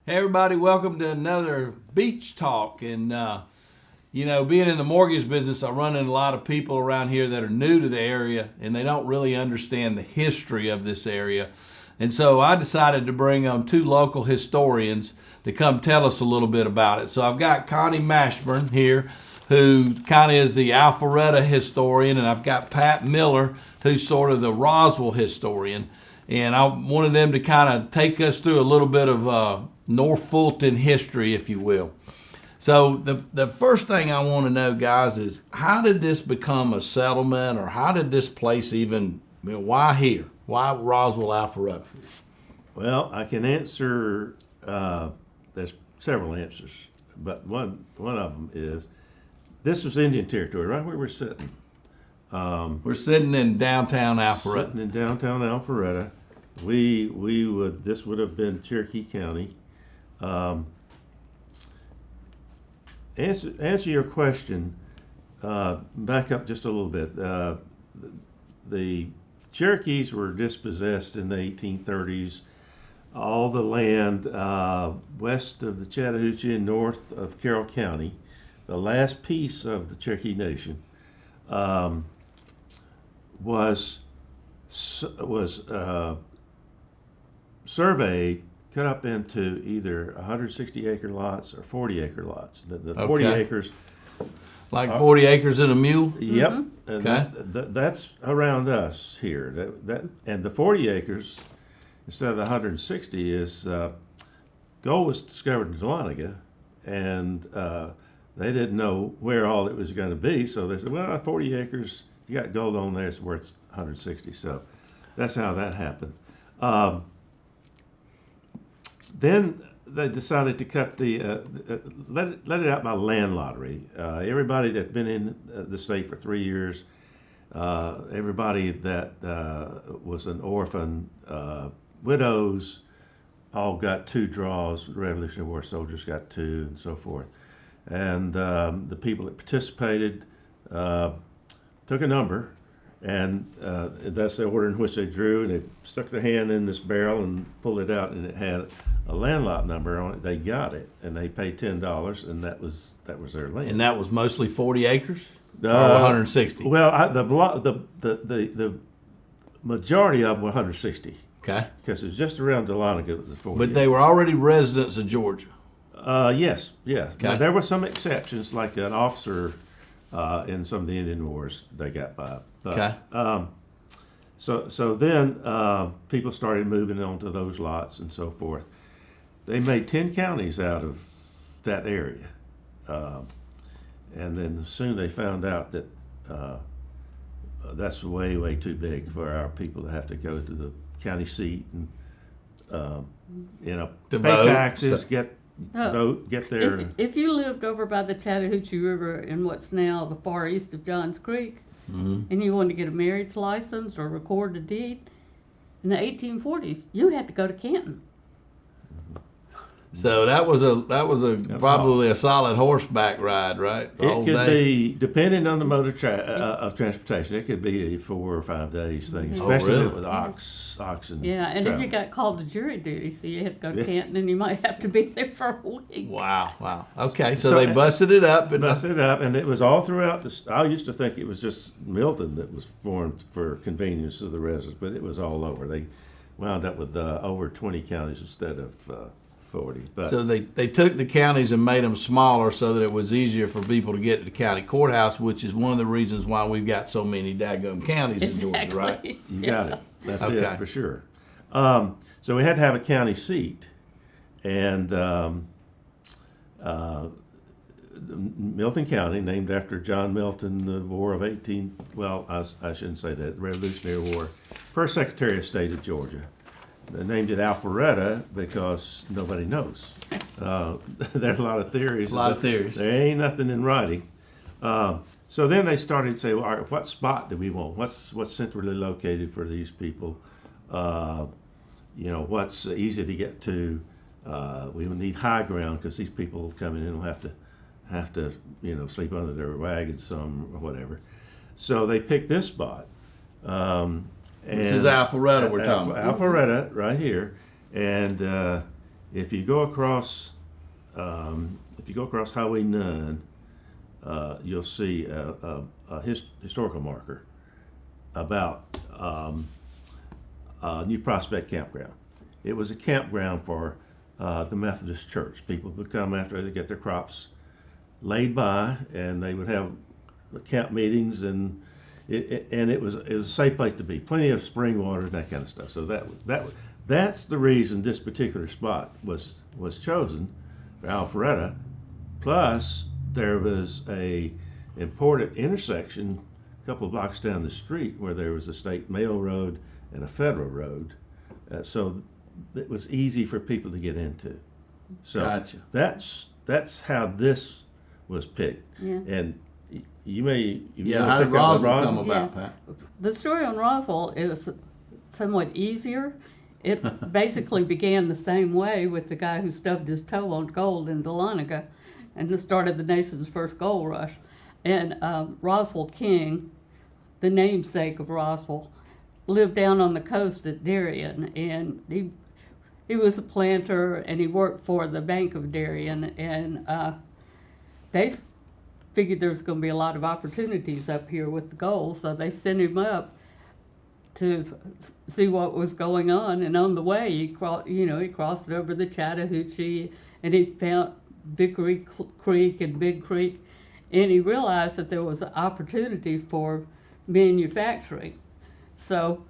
Hey everybody, welcome to another beach talk. And being in the mortgage business, I run into a lot of people around here that are new to the area and they don't really understand the history of this area. And so I decided to bring on two local historians to come tell us a little bit about it. So I've got Connie Mashburn here, who kind of is the Alpharetta historian, and I've got Pat Miller, who's sort of the Roswell historian. And I wanted them to kind of take us through a little bit of North Fulton history, if you will. So the first thing I want to know, guys, is how did this become a settlement, or how did this place even, why here? Why Roswell, Alpharetta? Well, I can answer, there's several answers, but one of them is, this was Indian territory, right where we're sitting. We're sitting in downtown Alpharetta. Sitting in downtown Alpharetta. This would have been Cherokee County. Answer your question, back up just a little bit. The Cherokees were dispossessed in the 1830s. All the land west of the Chattahoochee and north of Carroll County, the last piece of the Cherokee Nation, was surveyed, cut up into either 160-acre lots or 40-acre lots. The 40 acres, like 40 acres and a mule. Yep, Mm-hmm. and Okay. that's around us here. And the 40 acres instead of the 160 is gold was discovered in Dahlonega, and they didn't know where all it was going to be, so they said, well, 40 acres, you got gold on there, it's worth 160. So that's how that happened. Then they decided to cut let it out by land lottery. Everybody that's been in the state for 3 years, everybody that was an orphan, widows, all got 2 draws. The Revolutionary War soldiers got 2, and so forth. And the people that participated took a number, and that's the order in which they drew, and they stuck their hand in this barrel and pulled it out, and it had a land lot number on it. They got it, and they paid $10, and that was their land. And that was mostly 40 acres, or 160. Well, the majority of them were 160. Okay. Because it was just around Dahlonega, it was the 40. But they were already residents of Georgia. Yes. Okay. Now, there were some exceptions, like an officer in some of the Indian Wars they got by. But, Okay. So then people started moving onto those lots and so forth. They made 10 counties out of that area. And then soon they found out that that's way, way too big for our people to have to go to the county seat and, To pay vote, taxes, stuff. vote, get there. If you lived over by the Chattahoochee River in what's now the far east of Johns Creek, and you wanted to get a marriage license or record a deed, in the 1840s, you had to go to Canton. So that was probably a solid horseback ride, right? The It whole could day? be, depending on the mode of transportation, it could be a 4 or 5 days thing, Oh, especially really? with oxen. Yeah, and travel. if you got called to jury duty, so you had to go to Canton, and you might have to be there for a week. Wow. Okay, so So- they busted it up. And Busted it up, and it was all throughout this. I used to think it was just Milton that was formed for convenience of the residents, but it was all over. They wound up with over 20 counties instead of 40. But So they took the counties and made them smaller so that it was easier for people to get to the county courthouse, which is one of the reasons why we've got so many daggum counties in Georgia, right? you got it. That's Okay. it for sure. So we had to have a county seat, and Milton County, named after John Milton, the War of 18. Well, I shouldn't say that. Revolutionary War. First Secretary of State of Georgia. They named it Alpharetta because nobody knows. There's a lot of theories. A lot of but theories. There ain't nothing in writing. So then they started to say, well, all right, what spot do we want? What's centrally located for these people? What's easy to get to? We will need high ground because these people coming in will have to sleep under their wagons some or whatever. So they picked this spot. This is Alpharetta we're talking about. Alpharetta, right here. And If you go across Highway 9, you'll see a historical marker about New Prospect Campground. It was a campground for the Methodist Church. People would come after they get their crops laid by, and they would have camp meetings, and it was a safe place to be. Plenty of spring water and that kind of stuff. So that's the reason this particular spot was chosen for Alpharetta. Plus, there was a important intersection a couple of blocks down the street where there was a state mail road and a federal road, so it was easy for people to get into. So Gotcha. that's how this was picked. Yeah. And you may How did pick up Roswell the come Roswell. about, Pat? The story on Roswell is somewhat easier. It basically began the same way with the guy who stubbed his toe on gold in Dahlonega and just started the nation's first gold rush. And Roswell King, the namesake of Roswell, lived down on the coast at Darien, and he was a planter, and he worked for the Bank of Darien, and they figured there was going to be a lot of opportunities up here with the gold, so they sent him up to see what was going on. And on the way, he crossed over the Chattahoochee, and he found Vickery Creek and Big Creek, and he realized that there was an opportunity for manufacturing. So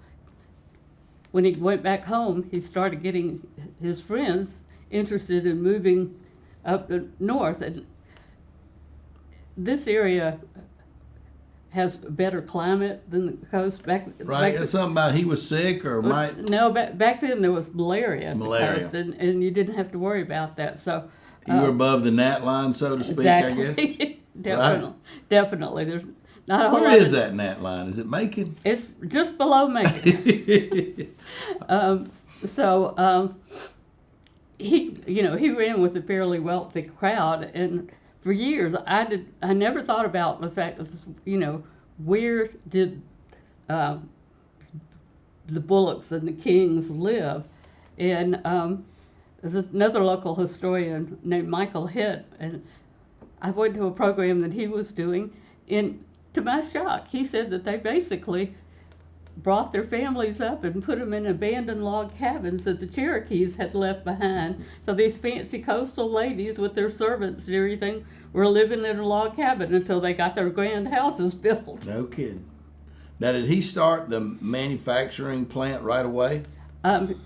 when he went back home, he started getting his friends interested in moving up north. And this area has a better climate than the coast. Right, it's something about he was sick or might. No, back then there was malaria at Malaria. the coast, and you didn't have to worry about that. So You were above the gnat line, so to speak, exactly. I guess. Definitely, definites There's not a whole Where lot is of- that gnat line? Is it Macon? It's just below Macon. He ran with a fairly wealthy crowd, and for years I never thought about the fact that where did the Bullocks and the Kings live, and there's another local historian named Michael Hitt, and I went to a program that he was doing, and to my shock, he said that they basically brought their families up and put them in abandoned log cabins that the Cherokees had left behind. So these fancy coastal ladies with their servants and everything were living in a log cabin until they got their grand houses built. No kidding. Now, did he start the manufacturing plant right away?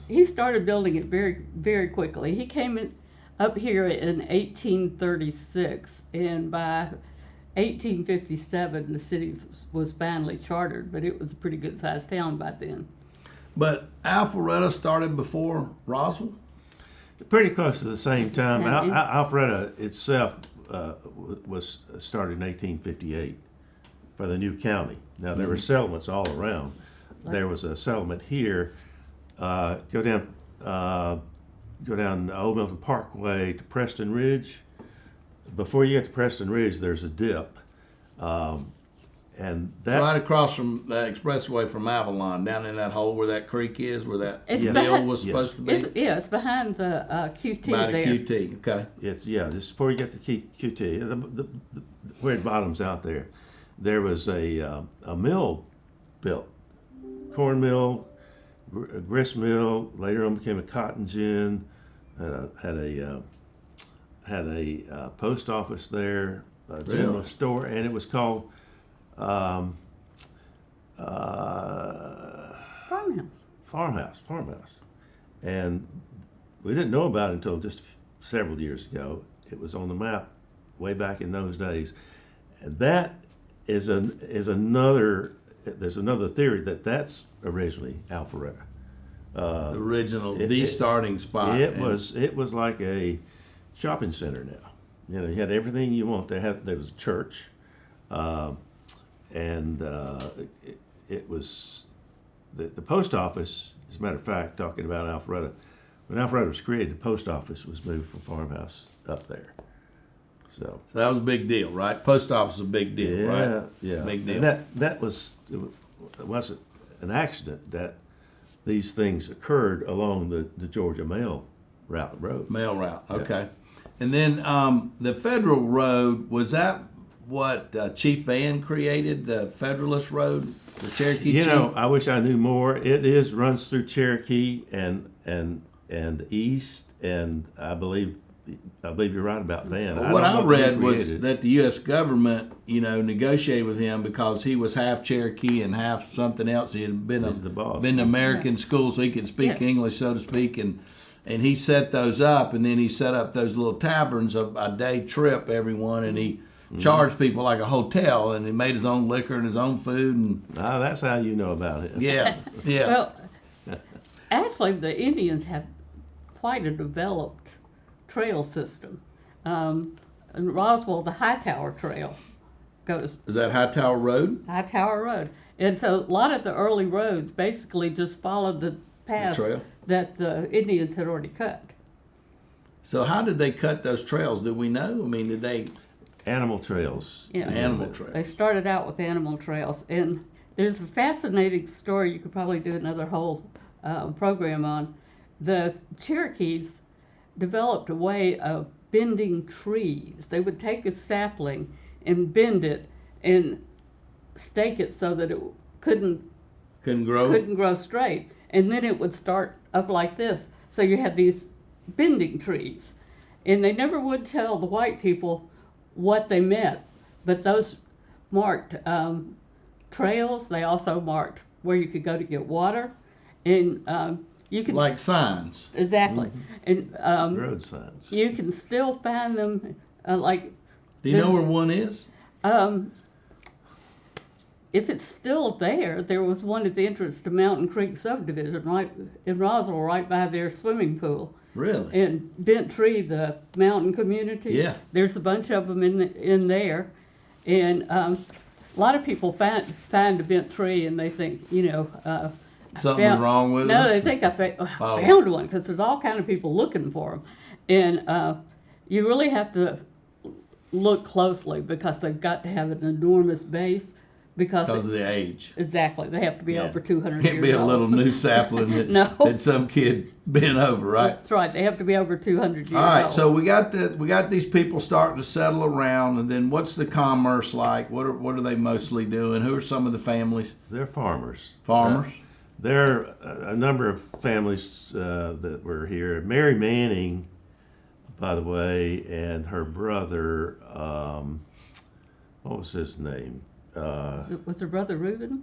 He started building it very, very quickly. He came up here in 1836, and by 1857 the city was finally chartered, but it was a pretty good sized town by then. But Alpharetta started before Roswell? Pretty close to the same time. Okay. Alpharetta itself was started in 1858 for the new county. Now there were settlements all around. There was a settlement here. Go down Old Milton Parkway to Preston Ridge. Before you get to Preston Ridge, there's a dip, and that Right across from the expressway from Avalon, down in that hole where that creek is, where that It's mill behind- was Yes. supposed to be. It's behind the QT By the there. QT, okay. it's just before you get to QT, where it bottoms out there was a mill built, corn mill, grist mill. Later on became a cotton gin. Had a post office there, a general Really? store, and it was called Farmhouse. farmhouse. And we didn't know about it until just several years ago. It was on the map way back in those days. And that is another, there's another theory that's originally Alpharetta. The original, it- the it- starting spot. It And was like a shopping center now. You had everything you want. There was a church, and it was the post office. As a matter of fact, talking about Alpharetta, when Alpharetta was created, the post office was moved from farmhouse up there. So that was a big deal, right? Post office was a big deal, right? yeah, Big deal. And it wasn't an accident that these things occurred along the Georgia Mail road. Mail route. Okay. And then the Federal Road, was that what Chief Van created, the Federalist Road, the Cherokee You Chief? know, I wish I knew more. It runs through Cherokee and east, and I believe you're right about Van. Well, what I don't know if he read was created it. that the U.S. government, negotiated with him because he was half Cherokee and half something else. He had been He's the boss. been to American school, so he could speak Yeah. English, so to speak, and he set those up, and then he set up those little taverns, a day trip, everyone, and he charged people like a hotel, and he made his own liquor and his own food, and That's how you know about it. yeah. Well, actually, the Indians have quite a developed trail system. In Roswell, the Hightower Trail goes Is that Hightower Road? Hightower Road, and so a lot of the early roads basically just followed the path trail. that the Indians had already cut. So how did they cut those trails? Do we know? I mean, did they Animal trails. Yeah. animal They trails? started out with animal trails, and there's a fascinating story you could probably do another whole program on. The Cherokees developed a way of bending trees. They would take a sapling and bend it and stake it so that it couldn't Couldn't grow? grow straight, and then it would start up like this. So you had these bending trees, and they never would tell the white people what they meant, but those marked trails. They also marked where you could go to get water, and you can Like signs. exactly, and Road signs. you can still find them. Like Do you know there's- where one is? if it's still there, there was one at the entrance to Mountain Creek subdivision, right in Roswell, right by their swimming pool. Really? And Bent Tree, the mountain community. Yeah. There's a bunch of them in there, and a lot of people find a bent tree and they think, Something was wrong with No, it? they think I Oh. found one, because there's all kind of people looking for them, and you really have to look closely because they've got to have an enormous base Because of the age. exactly they have to be Yeah. over 200 Can't years be a old. little new sapling that, No. that some kid bent over, right? That's right. They have to be over 200 years All right, old. so we got these people starting to settle around, and then what's the commerce like? What are they mostly doing? Who are some of the families? They're farmers. Farmers. There are a number of families that were here. Mary Manning, by the way, and her brother, what was his name? Was her brother Reuben?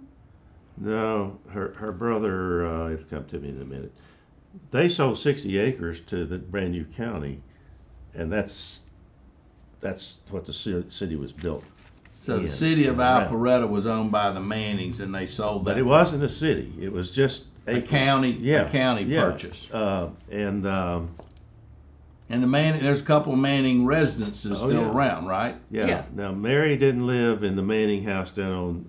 No, her brother, it'll come to me in a minute. They sold 60 acres to the brand new county, and that's what the city was built. So the in, city of around. Alpharetta was owned by the Mannings, and they sold that. But it wasn't a city, it was just a acres. county, Yeah, a county yeah. purchase. And And the Manning, there's a couple of Manning residences Oh, still yeah. around, right? yeah. Yeah. Now Mary didn't live in the Manning house down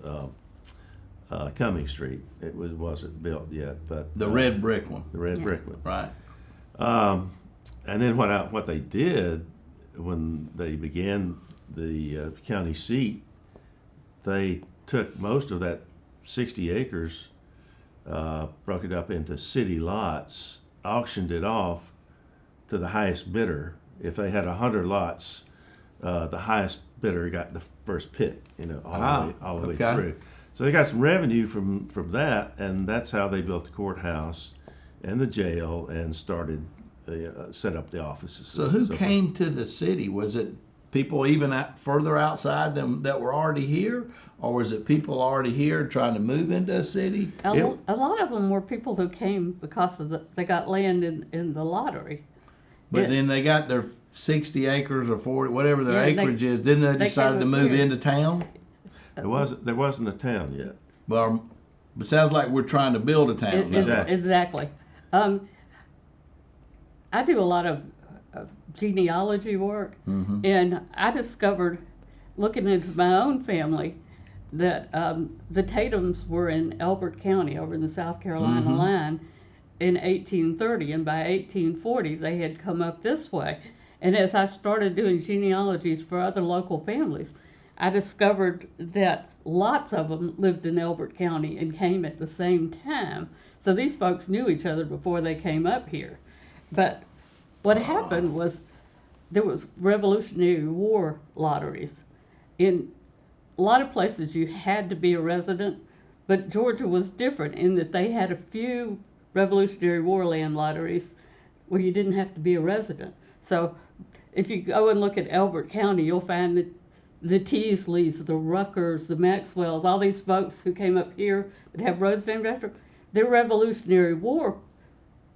on Cumming Street. It wasn't built yet, but The red brick one, the red Yeah. brick one. right? And then what they did when they began the county seat, they took most of that 60 acres, broke it up into city lots, auctioned it off to the highest bidder. If they had 100 lots, the highest bidder got the first pick, all the way okay. through. So they got some revenue from that, and that's how they built the courthouse and the jail and started set up the offices. So who forth. came to the city? Was it people even further outside them that were already here, or was it people already here trying to move into a city? A Yeah. a lot of them were people who came because they got land in the lottery. But Yeah. then they got their 60 acres or 40, whatever their Yeah, they- acreage is. Didn't they they decide came to up move here. into town? There wasn't a town yet. Well, it sounds like we're trying to build a town. now. Exactly. Exactly. I do a lot of genealogy work, and I discovered, looking into my own family, that the Tatums were in Elbert County over in the South Carolina line in 1830, and by 1840 they had come up this way. And as I started doing genealogies for other local families, I discovered that lots of them lived in Elbert County and came at the same time. So these folks knew each other before they came up here. But What happened was there was Revolutionary War lotteries. In a lot of places you had to be a resident, but Georgia was different in that they had a few Revolutionary War land lotteries where you didn't have to be a resident. So if you go and look at Elbert County, you'll find that the Teasleys, the Ruckers, the Maxwells, all these folks who came up here that have roads named after them, their Revolutionary War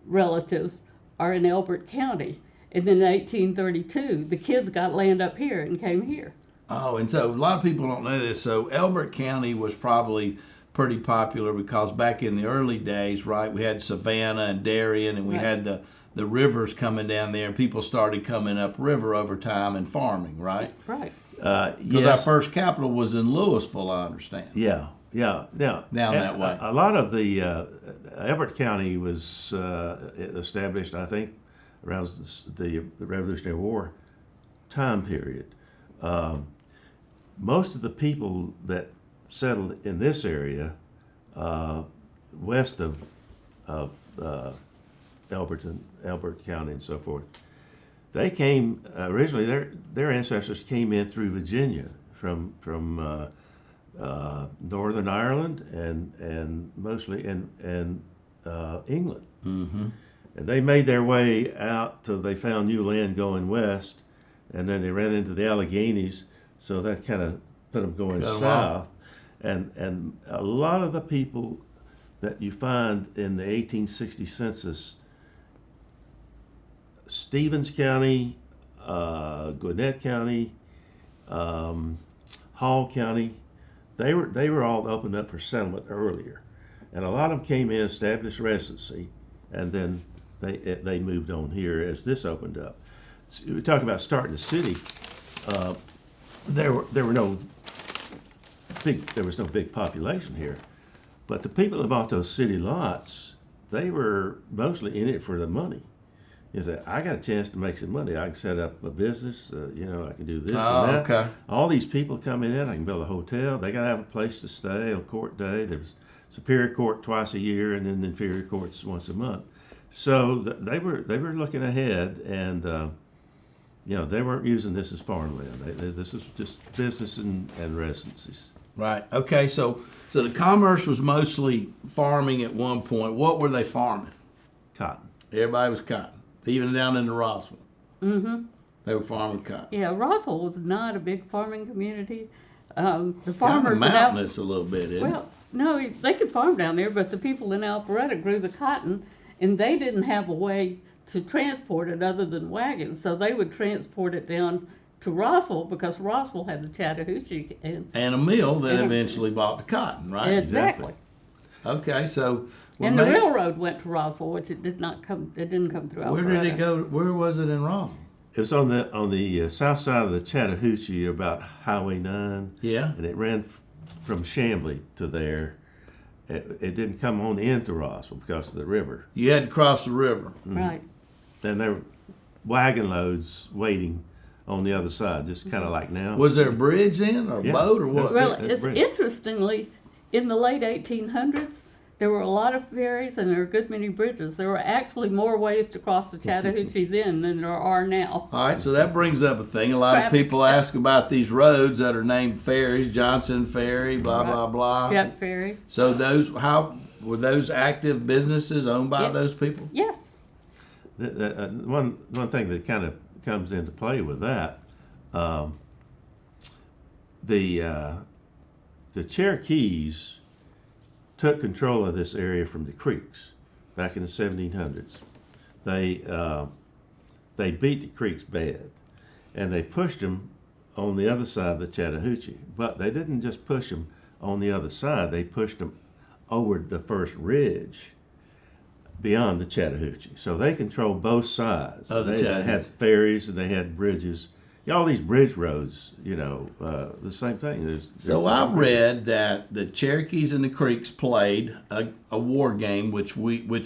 relatives are in Elbert County. And then in 1832, the kids got land up here and came here. Oh, and so a lot of people don't know this. So Elbert County was probably pretty popular because back in the early days, right, we had Savannah and Darien, and we had the rivers coming down there, and people started coming up river over time and farming, right? Right. Because our first capital was in Louisville, I understand. Yeah. Down that way. A lot of the Elbert County was established, I think, around the Revolutionary War time period. Most of the people that settled in this area, west of Elbert County and so forth, they came originally. Their ancestors came in through Virginia from Northern Ireland and mostly in England. Mm-hmm. And they made their way out till they found new land going west, and then they ran into the Alleghenies, so that kind of put them going south. And a lot of the people that you find in the 1860 census, Stevens County, Gwinnett County, Hall County, they were all opened up for settlement earlier, and a lot of them came in, established residency, and then they moved on here as this opened up. So we talk about starting a city. There was no big population here, but the people that bought those city lots, they were mostly in it for the money. Is that I got a chance to make some money. I can set up a business. I can do this and that. Okay. All these people coming in. I can build a hotel. They got to have a place to stay on court day. There's Superior Court twice a year, and then inferior courts once a month. So they were looking ahead, and they weren't using this as farmland. This was just business and residencies. Right. Okay. So the commerce was mostly farming at one point. What were they farming? Cotton. Everybody was cotton. Even down in Roswell. Mm-hmm. They were farming cotton. Yeah, Roswell was not a big farming community. The Kind farmers of mountainous a little bit, isn't it? well, no, they could farm down there, but the people in Alpharetta grew the cotton, and they didn't have a way to transport it other than wagons, so they would transport it down to Roswell because Roswell had the Chattahoochee And a mill that and- eventually bought the cotton, right? exactly. Okay, so well, And the railroad went to Roswell, which it didn't come through Alpharetta. where did it go? Where was it in Roswell? It was on the south side of the Chattahoochee, about Highway 9. Yeah. And it ran from Chamblee to there. It didn't come on into Roswell because of the river. You had to cross the river. Right. Then there were wagon loads waiting on the other side, just kind of like now. Was there a bridge then, or a Yeah. boat, or what? Well, That's bridge. interestingly, in the late 1800s, there were a lot of ferries and there were a good many bridges. There were actually more ways to cross the Chattahoochee then than there are now. All right, so that brings up a thing. A lot Traffic. of people ask about these roads that are named ferries, Johnson Ferry, blah, Right. blah, blah. Jet ferry. So how were those active businesses owned by Yeah. those people? Yes. One thing that kind of comes into play with that, the Cherokees took control of this area from the Creeks back in the 1700s. They beat the Creeks bad, and they pushed them on the other side of the Chattahoochee. But they didn't just push them on the other side; they pushed them over the first ridge beyond the Chattahoochee. So they controlled both sides. Of the They Chattahoochee. had ferries and they had bridges. All these bridge roads, the same thing. So I read that the Cherokees and the Creeks played a war game, which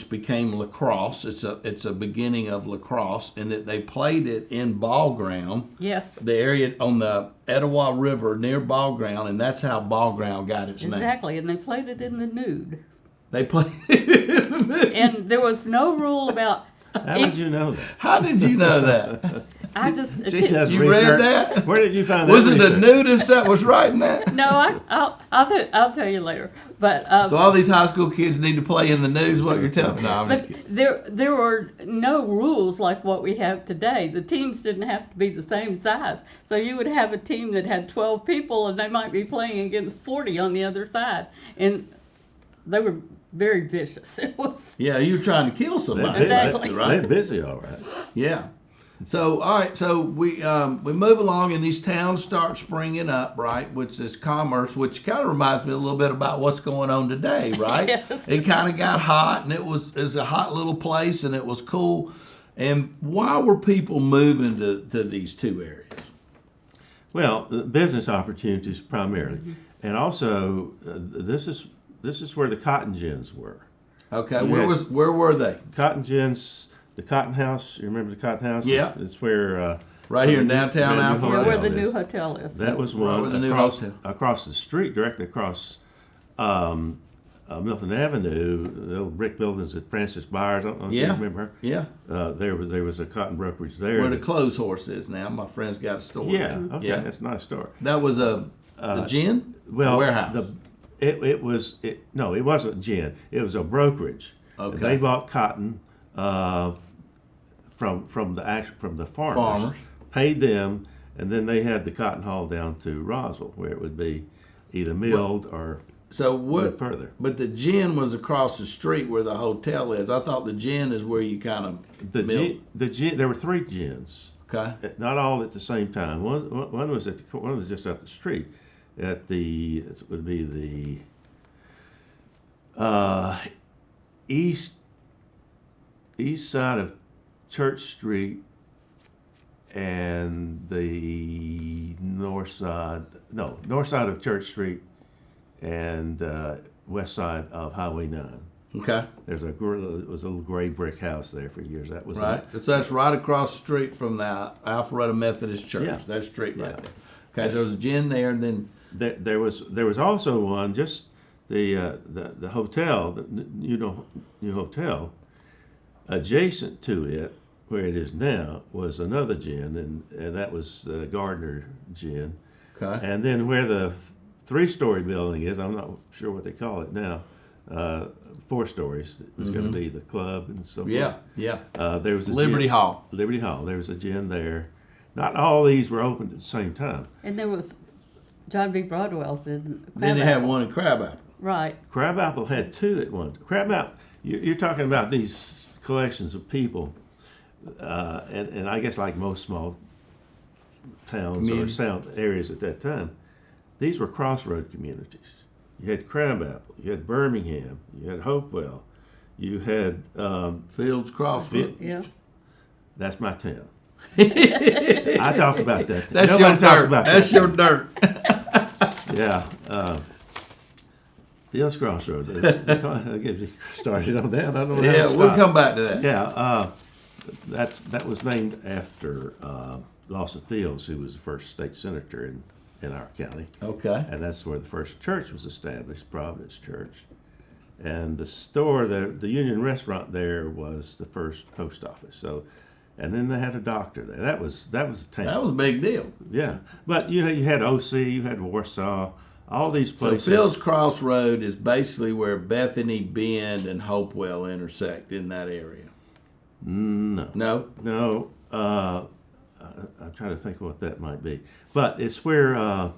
became lacrosse. It's a beginning of lacrosse, and that they played it in Ball Ground, Yes. the area on the Etowah River near Ball Ground, and that's how Ball Ground got its name. Exactly. And they played it in the nude. They played it in the And there was no rule about How did you know that? How did you know that? I just She does You research. read that? Where did you find that? Was it the research? nudist that was writing that? no, I'll tell you later. But So all these high school kids need to play in the news. What you're telling me? No, I'm just but kidding. there were no rules like what we have today. The teams didn't have to be the same size. So you would have a team that had 12 people, and they might be playing against 40 on the other side, and they were very vicious. It was. Yeah, you're trying to kill They're somebody. busy, Exactly. Right. They're busy, all right. Yeah. So all right, so we move along, and these towns start springing up, right? Which is commerce, which kind of reminds me a little bit about what's going on today, right? Yes. It kind of got hot, and it was a hot little place, and it was cool. And why were people moving to these two areas? Well, the business opportunities primarily, and also this is where the cotton gins were. Okay, You had- where were they? Cotton gins, the Cotton House. You remember the Cotton House? Yeah. It's where Right here in the new- downtown brand new Alpharetta? Where hotel the new is. hotel is. That was Right one where the new across, hotel. across the street, directly across Milton Avenue. The old brick buildings at Francis Byers. I don't know if you Yeah. remember. Yeah, There was a cotton brokerage there. where the clothes horse is now. My friend's got a store. yeah. there. Okay. Yeah. That's a nice store. That was a gin? Well, A warehouse. It wasn't gin. It was a brokerage. Okay. They bought cotton from the farmers, paid them, and then they had the cotton hauled down to Roswell, where it would be either milled or So what? moved further. But the gin was across the street where the hotel is. I thought the gin is where you kind of The gin. There were 3 gins, Okay. not all at the same time. One was one was just up the street, it would be the east side of Church Street and the north side of Church Street and west side of Highway 9. Okay. It was a little gray brick house there for years. That was Right. So that's right across the street from the Alpharetta Methodist Church. Yeah. That street right Yeah. there. Okay. There was a gin there, and then There was also one, just the hotel, the new hotel, adjacent to it, where it is now, was another gin, and that was Gardner Gin. okay. And then where the 3-story building is, I'm not sure what they call it now, 4 stories, it was going to be the club and so forth. Yeah. Yeah. There was a Liberty gin, Hall. Liberty Hall. There was a gin there. Not all these were open at the same time. And there was John B. Broadwell's in Then they had Crabapple. one in Crabapple. Right. Crabapple had 2 at once. Crabapple, you're talking about these collections of people, and I guess like most small towns Communities. or sound areas at that time, these were crossroad communities. You had Crabapple, you had Birmingham, you had Hopewell, you had Fields Crossroad. Yeah. that's my town. I talk about that. That's Nobody your talks dirt. about That's that. your dirt. Yeah. Fields Crossroads. I'll get you started on that. I don't know how to Yeah, we'll stop. come back to that. Yeah, that was named after Lawson Fields, who was the first state senator in our county, Okay. and that's where the first church was established, Providence Church. And the store, the Union Restaurant there, was the first post office. So, and then they had a doctor there. That was a town. That was a big deal. Yeah, but you had OC, you had Warsaw, all these So places. Fields Crossroad is basically where Bethany Bend and Hopewell intersect in that area. No. No? I'm trying to think of what that might be, but it's where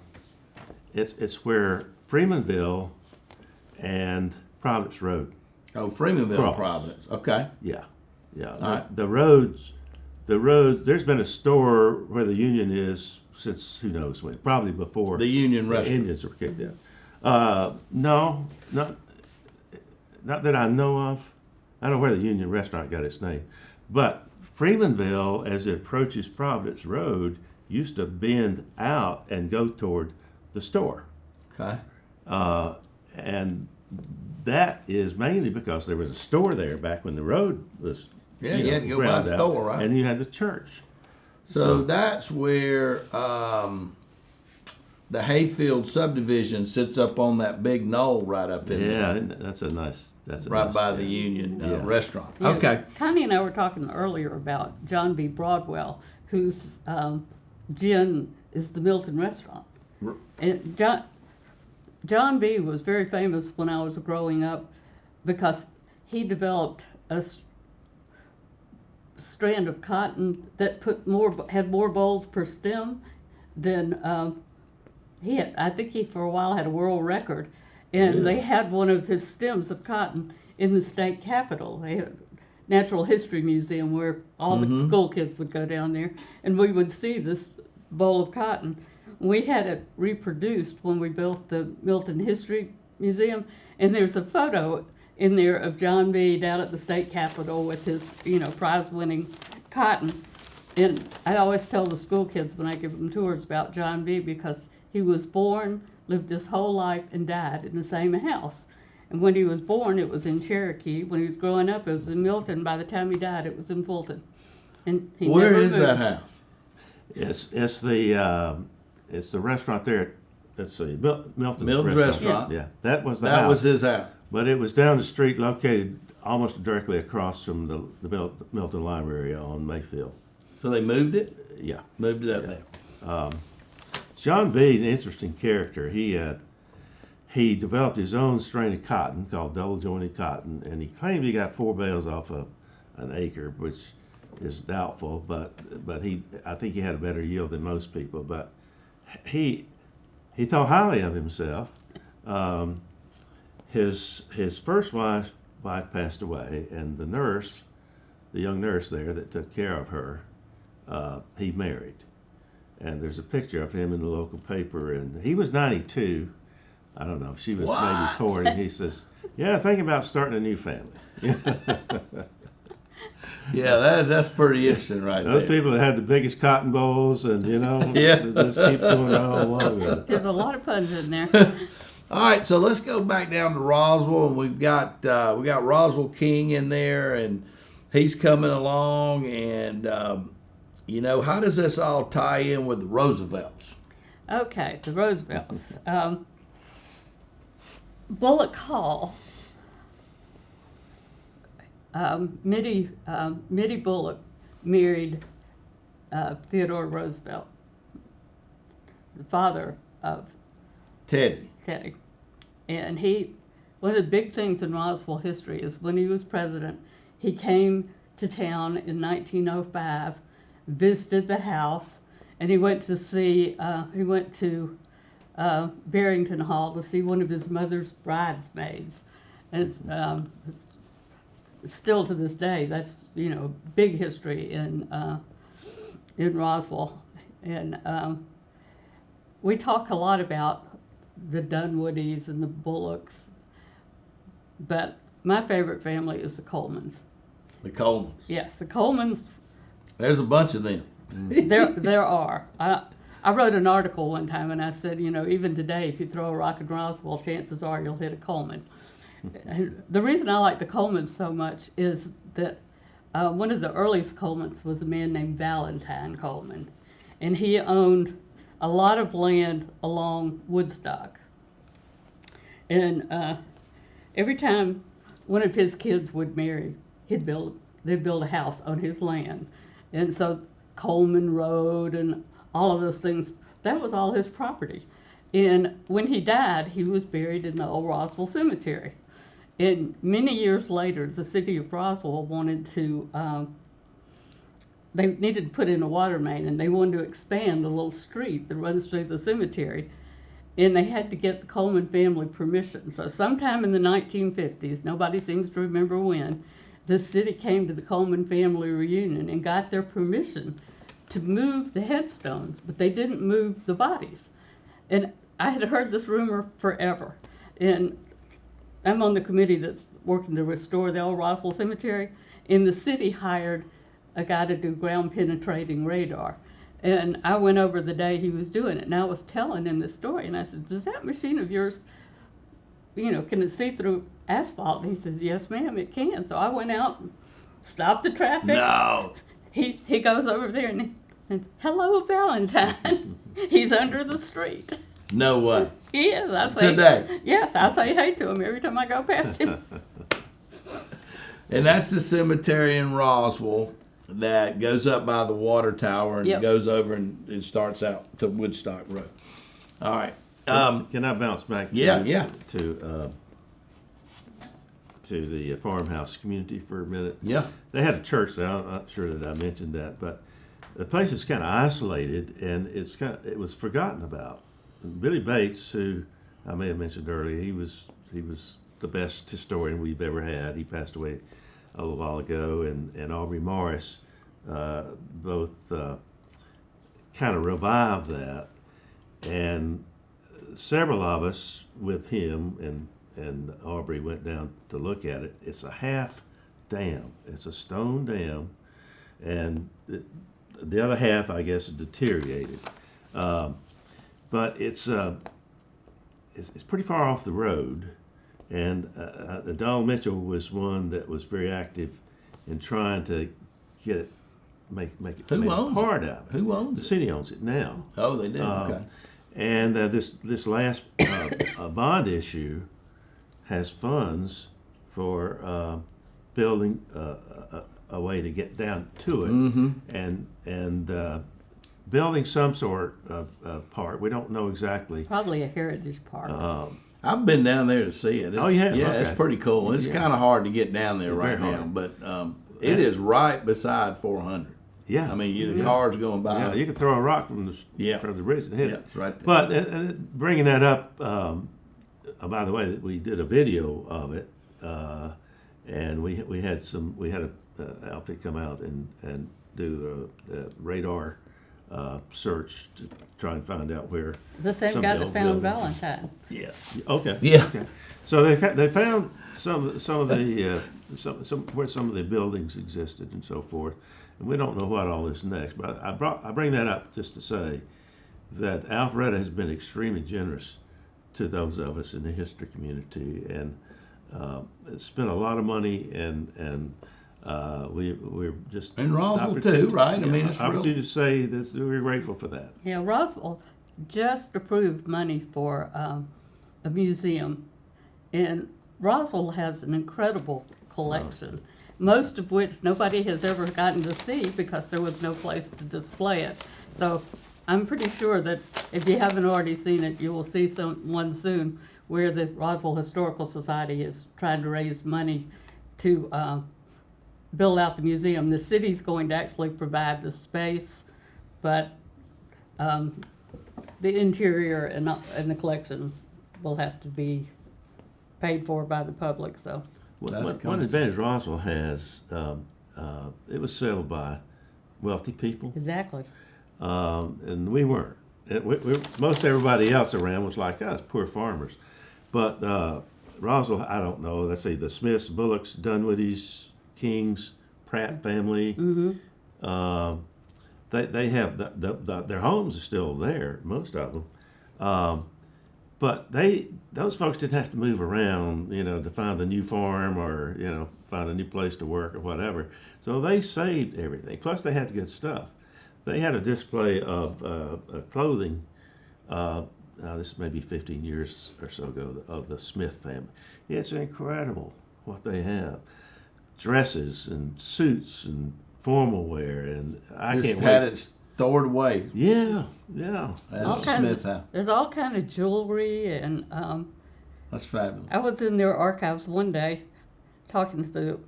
it's where Freemanville and Providence Road. Oh, Freemanville, Cross. Providence. Okay. Yeah. right. The roads. There's been a store where the Union is since who knows when, probably before The Union the Restaurant. Indians were kicked out. No, not that I know of. I don't know where the Union Restaurant got its name, but Freemanville, as it approaches Providence Road, used to bend out and go toward the store. Okay. And that is mainly because there was a store there back when the road was. Yeah, you had to go by ground the out, store, right? And you had the church. So that's where the Hayfield subdivision sits up on that big knoll right up in there, Yeah, that's a nice. right nice, by yeah. the Union Yeah. restaurant. Yeah, Okay. Connie and I were talking earlier about John B. Broadwell, whose gin is the Milton Restaurant. And John B. was very famous when I was growing up because he developed a strand of cotton that had more bolls per stem than he had. I think he for a while had a world record, and Really? they had one of his stems of cotton in the state capitol. They had a Natural History Museum where all the school kids would go down there, and we would see this bowl of cotton. We had it reproduced when we built the Milton History Museum, and there's a photo in there of John B. down at the state capitol with his, prize-winning cotton. And I always tell the school kids when I give them tours about John B. because he was born, lived his whole life, and died in the same house. And when he was born, it was in Cherokee. When he was growing up, it was in Milton. By the time he died, it was in Fulton. And he Where never is that moved. house? It's the restaurant there. Let's see, Milton's Milton's restaurant. Restaurant. Yeah, that was the That house. was his house. But it was down the street, located almost directly across from the Milton Library on Mayfield. So they moved it? Yeah. Moved it up there. An interesting character. He developed his own strain of cotton called double jointed cotton, and he claimed he got 4 bales off an acre, which is doubtful. But I think he had a better yield than most people. But he thought highly of himself. His first wife passed away, and the young nurse there that took care of her, he married. And there's a picture of him in the local paper, and he was 92. I don't know, she was maybe 40. And he says, "Yeah, thinking about starting a new family." Yeah, that's pretty interesting right Those there. people that had the biggest cotton bowls, and Yeah. just keep going all along with it. There's a lot of puns in there. All right, so let's go back down to Roswell, and we got Roswell King in there, and he's coming along, and how does this all tie in with the Roosevelts? Okay, the Roosevelts. Bullock Hall. Mittie Bullock married Theodore Roosevelt, the father of Teddy. Teddy. And one of the big things in Roswell history is when he was president, he came to town in 1905, visited the house, and he went to Barrington Hall to see one of his mother's bridesmaids. And it's still to this day, that's, big history in Roswell. And we talk a lot about the Dunwoodies and the Bullocks, but my favorite family is the Colemans. The Colemans. Yes, the Colemans. There's a bunch of them. There are. I wrote an article one time and I said, even today, if you throw a rock in Roswell, chances are you'll hit a Coleman. And the reason I like the Colemans so much is that one of the earliest Colemans was a man named Valentine Coleman, and he owned a lot of land along Woodstock. And every time one of his kids would marry, they'd build a house on his land. And so Coleman Road and all of those things, that was all his property. And when he died, he was buried in the old Roswell Cemetery. And many years later, the city of Roswell wanted to, they needed to put in a water main, and they wanted to expand the little street that runs through the cemetery. And they had to get the Coleman family permission. So sometime in the 1950s, nobody seems to remember when, the city came to the Coleman family reunion and got their permission to move the headstones, but they didn't move the bodies. And I had heard this rumor forever. And I'm on the committee that's working to restore the old Roswell Cemetery, and the city hired a guy to do ground penetrating radar. And I went over the day he was doing it, and I was telling him the story, and I said, "Does that machine of yours, can it see through asphalt?" And he says, "Yes, ma'am, it can." So I went out and stopped the traffic. No. He goes over there and "Hello, Valentine." He's under the street. No way. Yes, I say. Today. Yes, I say hey to him every time I go past him. And that's the cemetery in Roswell that goes up by the water tower and Yep. goes over and starts out to Woodstock Road. All right. Can I bounce back? Yeah. To the farmhouse community for a minute. Yeah. They had a church there. I'm not sure that I mentioned that, but the place is kind of isolated and it was forgotten about. And Billy Bates, who I may have mentioned earlier, he was the best historian we've ever had. He passed away a little while ago, and Aubrey Morris both kind of revived that, and several of us with him and Aubrey went down to look at it. It's a half dam. It's a stone dam, and the other half, I guess, is deteriorated. But it's pretty far off the road, and Donald Mitchell was one that was very active in trying to get it, make it Who make owns part it? of it. Who owns The it? city owns it now. Oh, they do. Okay. And this last bond issue has funds for building a way to get down to it, and building some sort of park. We don't know exactly. Probably a heritage park. I've been down there to see it. Oh, you have? Yeah, Okay. it's pretty cool. It's kind of hard to get down there right very now, hard. but it is right beside 400. Yeah, I mean, the cars going by. yeah, you can throw a rock from Yeah. the bridge and hit Yeah, it. it's right there. But bringing that up, by the way, we did a video of it, and we had a outfit come out and do a radar search to try and find out where. The same some guy of the that old found buildings- Valentine. Yeah. Okay. Yeah. Okay. So they found some of the buildings existed and so forth, and we don't know what all this next. But I bring that up just to say that Alpharetta has been extremely generous to those of us in the history community, and spent a lot of money, and we're just And Roswell opportunity- too, right? I yeah, mean, it's real. opportunity to say this. We're grateful for that. Yeah, Roswell just approved money for a museum, and Roswell has an incredible collection, most of which nobody has ever gotten to see because there was no place to display it. So I'm pretty sure that if you haven't already seen it, you will see one soon where the Roswell Historical Society is trying to raise money to build out the museum. The city's going to actually provide the space, but the interior and the collection will have to be paid for by the public. So One advantage Roswell has, it was settled by wealthy people, exactly. and we weren't. Most everybody else around was like us, poor farmers. But Roswell, I don't know. Let's say the Smiths, Bullocks, Dunwoodies, Kings, Pratt family. They have their homes are still there, most of them. But those folks didn't have to move around, to find a new farm or find a new place to work or whatever. So they saved everything. Plus, they had the good stuff. They had a display of clothing. This may be 15 years or so ago, of the Smith family. It's incredible what they have: dresses and suits and formal wear, and I Just can't had wait. it stored away. Yeah. That's the Smith house. There's all kind of jewelry, and That's fabulous. I was in their archives one day talking to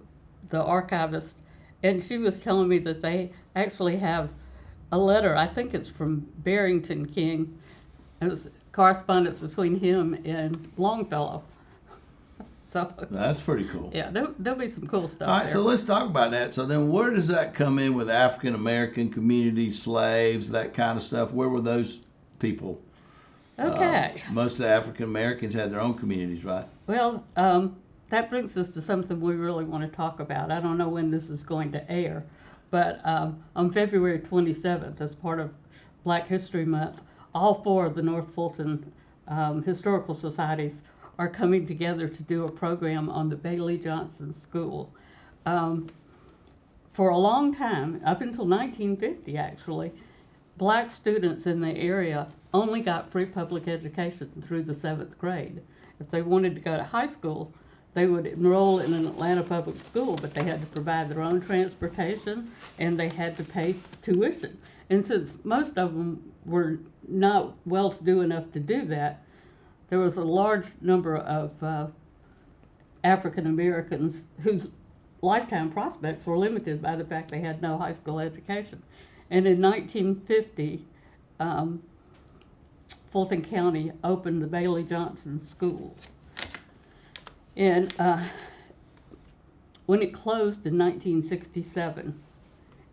the archivist, and she was telling me that they actually have a letter. I think it's from Barrington King. It was correspondence between him and Longfellow. So That's pretty cool. yeah, there'll be some cool stuff All right, there. so let's talk about that. So then where does that come in with African American community, slaves, that kind of stuff? Where were those people? Okay. Most of the African Americans had their own communities, right? Well, that brings us to something we really want to talk about. I don't know when this is going to air, but on February 27th, as part of Black History Month, all four of the North Fulton historical societies are coming together to do a program on the Bayley Johnson School. For a long time, up until 1950 actually, black students in the area only got free public education through the 7th grade. If they wanted to go to high school, they would enroll in an Atlanta public school, but they had to provide their own transportation and they had to pay tuition. And since most of them were not well-to-do enough to do that, there was a large number of African Americans whose lifetime prospects were limited by the fact they had no high school education. And in 1950, Fulton County opened the Bayley Johnson School. And when it closed in 1967,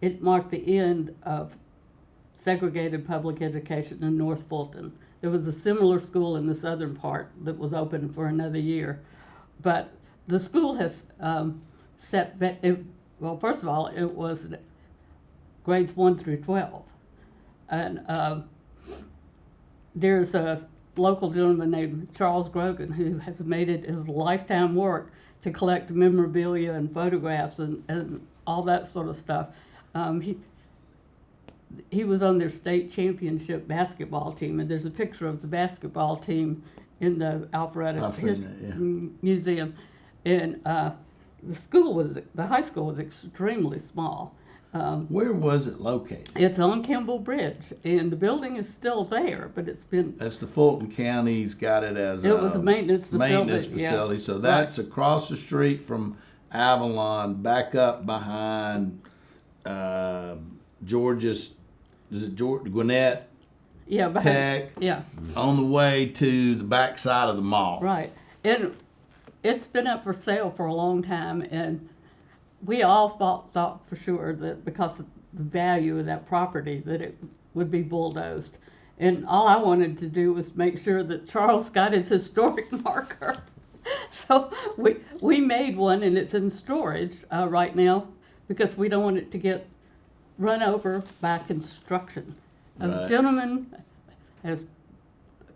it marked the end of segregated public education in North Fulton. There was a similar school in the southern part that was open for another year. But the school has well, first of all, it was grades 1 through 12. And there's a local gentleman named Charles Grogan who has made it his lifetime work to collect memorabilia and photographs and all that sort of stuff. He was on their state championship basketball team, and there's a picture of the basketball team in the Alpharetta Museum. And the high school was extremely small. Where was it located? It's on Kimball Bridge, and the building is still there, but it's been... That's the Fulton County's got it as It was a maintenance facility. Maintenance facility. Yeah. So that's right across the street from Avalon, back up behind George's, is it Gwinnett? Yeah, Tech. Yeah. On the way to the back side of the mall. Right. And it's been up for sale for a long time, and we all thought for sure that because of the value of that property that it would be bulldozed. And all I wanted to do was make sure that Charles got his historic marker. So we made one, and it's in storage right now because we don't want it to get run over by construction. Right. A gentleman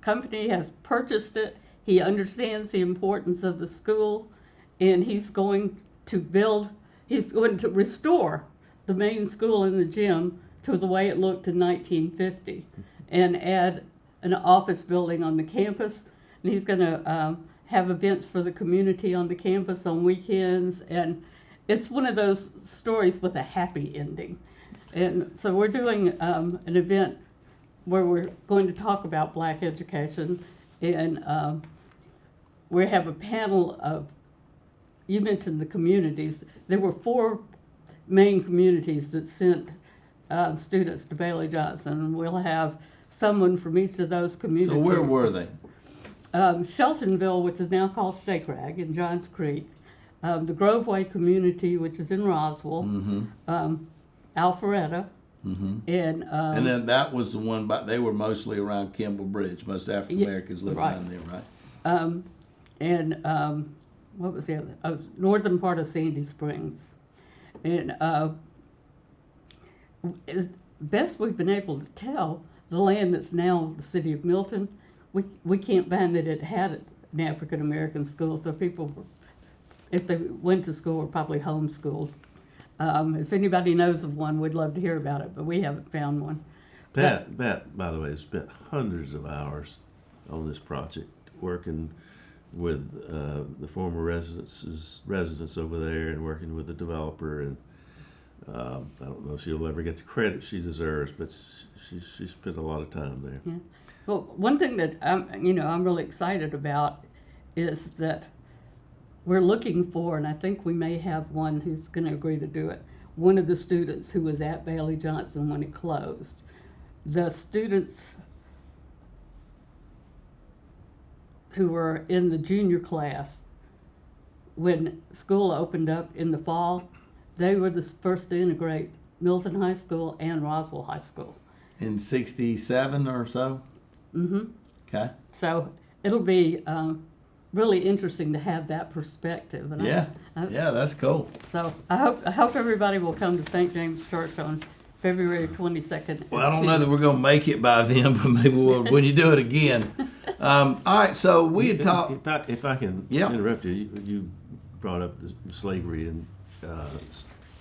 company has purchased it. He understands the importance of the school, and he's going to restore the main school and the gym to the way it looked in 1950 and add an office building on the campus. And he's going to have events for the community on the campus on weekends. And it's one of those stories with a happy ending. And so we're doing an event where we're going to talk about black education. And we have a panel of, you mentioned the communities. There were 4 main communities that sent students to Bayley Johnson, and we'll have someone from each of those communities. So where were they? Sheltonville, which is now called Shake Rag, in Johns Creek. The Groveway community, which is in Roswell. Mm-hmm. Alpharetta. Mm-hmm. And then that was the one, they were mostly around Kimball Bridge. Most African Americans lived right. down there, right? What was the other? Oh, northern part of Sandy Springs. And as best we've been able to tell, the land that's now the city of Milton, we can't find that it had an African American school, so people, if they went to school, were probably homeschooled. If anybody knows of one, we'd love to hear about it, but we haven't found one. Pat, by the way, has spent hundreds of hours on this project, working with the former residents over there and working with the developer. And I don't know if she'll ever get the credit she deserves, but she spent a lot of time there. Yeah. Well, one thing that I'm really excited about is that we're looking for, and I think we may have one who's going to agree to do it, one of the students who was at Bayley Johnson when it closed. The students who were in the junior class when school opened up in the fall, they were the first to integrate Milton High School and Roswell High School. In 67 or so? Mm-hmm. Okay. So it'll be really interesting to have that perspective. And yeah, that's cool. So I hope everybody will come to St. James Church on February 22nd. Well, I don't know that we're going to make it by then, but maybe we'll when you do it again. All right, so we had talked. If I can interrupt you, you brought up the slavery, and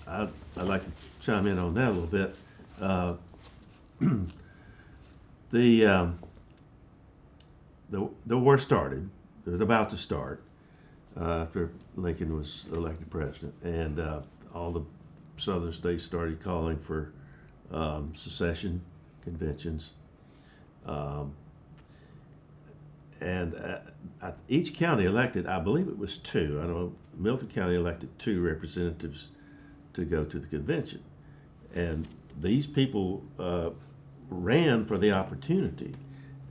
I'd like to chime in on that a little bit. the war started. It was about to start after Lincoln was elected president, and all the southern states started calling for secession conventions. And each county elected, I believe it was two. I know Milton County elected two representatives to go to the convention, and these people ran for the opportunity.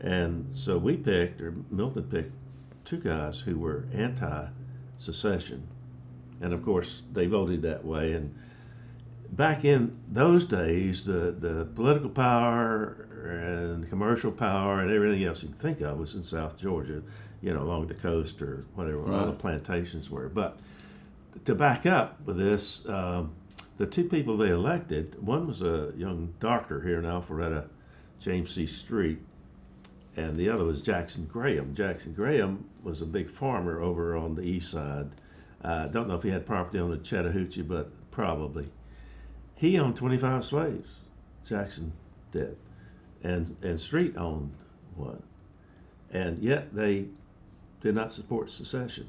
And so Milton picked two guys who were anti-secession, and of course they voted that way. And back in those days, the political power and the commercial power and everything else you can think of was in South Georgia, along the coast or whatever, where all the plantations were. But to back up with this, the two people they elected, one was a young doctor here in Alpharetta, James C. Street, and the other was Jackson Graham. Jackson Graham was a big farmer over on the east side. I don't know if he had property on the Chattahoochee, but probably. He owned 25 slaves, Jackson did, and Street owned one, and yet they did not support secession.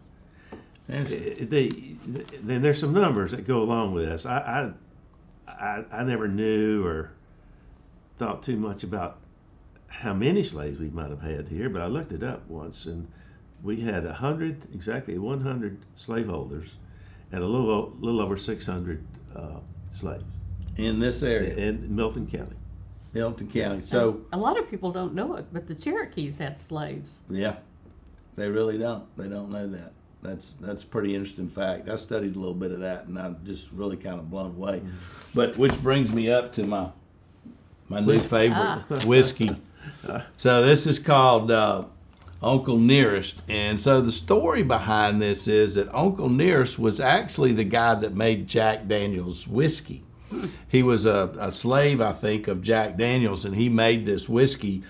Then there's some numbers that go along with this. I never knew or thought too much about how many slaves we might have had here, but I looked it up once, and we had exactly 100 slaveholders, and a little over 600 slaves In this area, in Milton County. Milton County. So a lot of people don't know it, but the Cherokees had slaves. yeah, they really don't. They don't know that. That's a pretty interesting fact. I studied a little bit of that, and I'm just really kind of blown away. Mm-hmm. But which brings me up to my new favorite, whiskey. So this is called Uncle Nearest. And so the story behind this is that Uncle Nearest was actually the guy that made Jack Daniel's whiskey. He was a slave, I think, of Jack Daniel's, and he made this whiskey.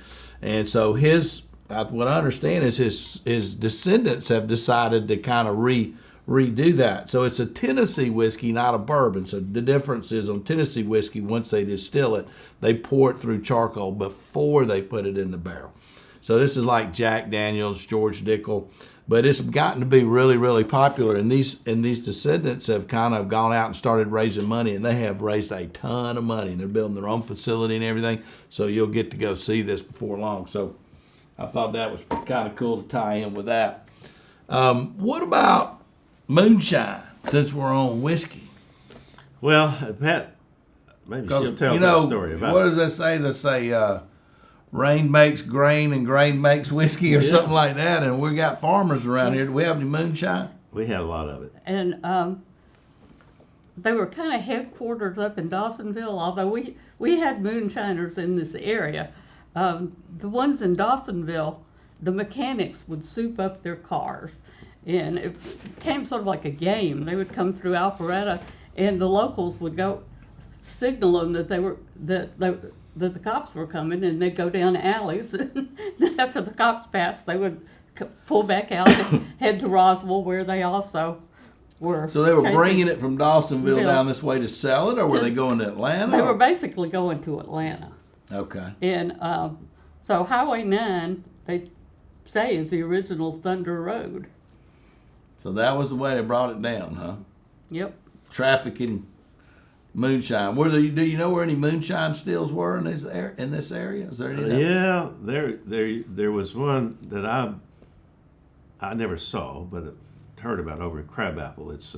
And so what I understand is his descendants have decided to kind of redo that. So it's a Tennessee whiskey, not a bourbon. So the difference is on Tennessee whiskey, once they distill it, they pour it through charcoal before they put it in the barrel. So this is like Jack Daniel's, George Dickel, but it's gotten to be really, really popular. And these descendants have kind of gone out and started raising money, and they have raised a ton of money. And they're building their own facility and everything. So you'll get to go see this before long. So I thought that was kind of cool to tie in with that. What about moonshine, since we're on whiskey? Well, Pat, maybe she'll tell that story about what does that say? They say rain makes grain and grain makes whiskey or something like that. And we got farmers around here. Do we have any moonshine? We had a lot of it. And they were kind of headquarters up in Dawsonville, although we had moonshiners in this area. The ones in Dawsonville, the mechanics would soup up their cars, and it became sort of like a game. They would come through Alpharetta, and the locals would go signal them that that the cops were coming, and they'd go down alleys. And after the cops passed, they would pull back out and head to Roswell, where they also were. So they were bringing it from Dawsonville down this way to sell it, or were they going to Atlanta? They were basically going to Atlanta. Okay. And so Highway 9, they say, is the original Thunder Road. So that was the way they brought it down, huh? Yep. Trafficking moonshine. Do you know where any moonshine stills were in this area? Is there any? Yeah, there was one that I never saw, but heard about over in Crabapple. It's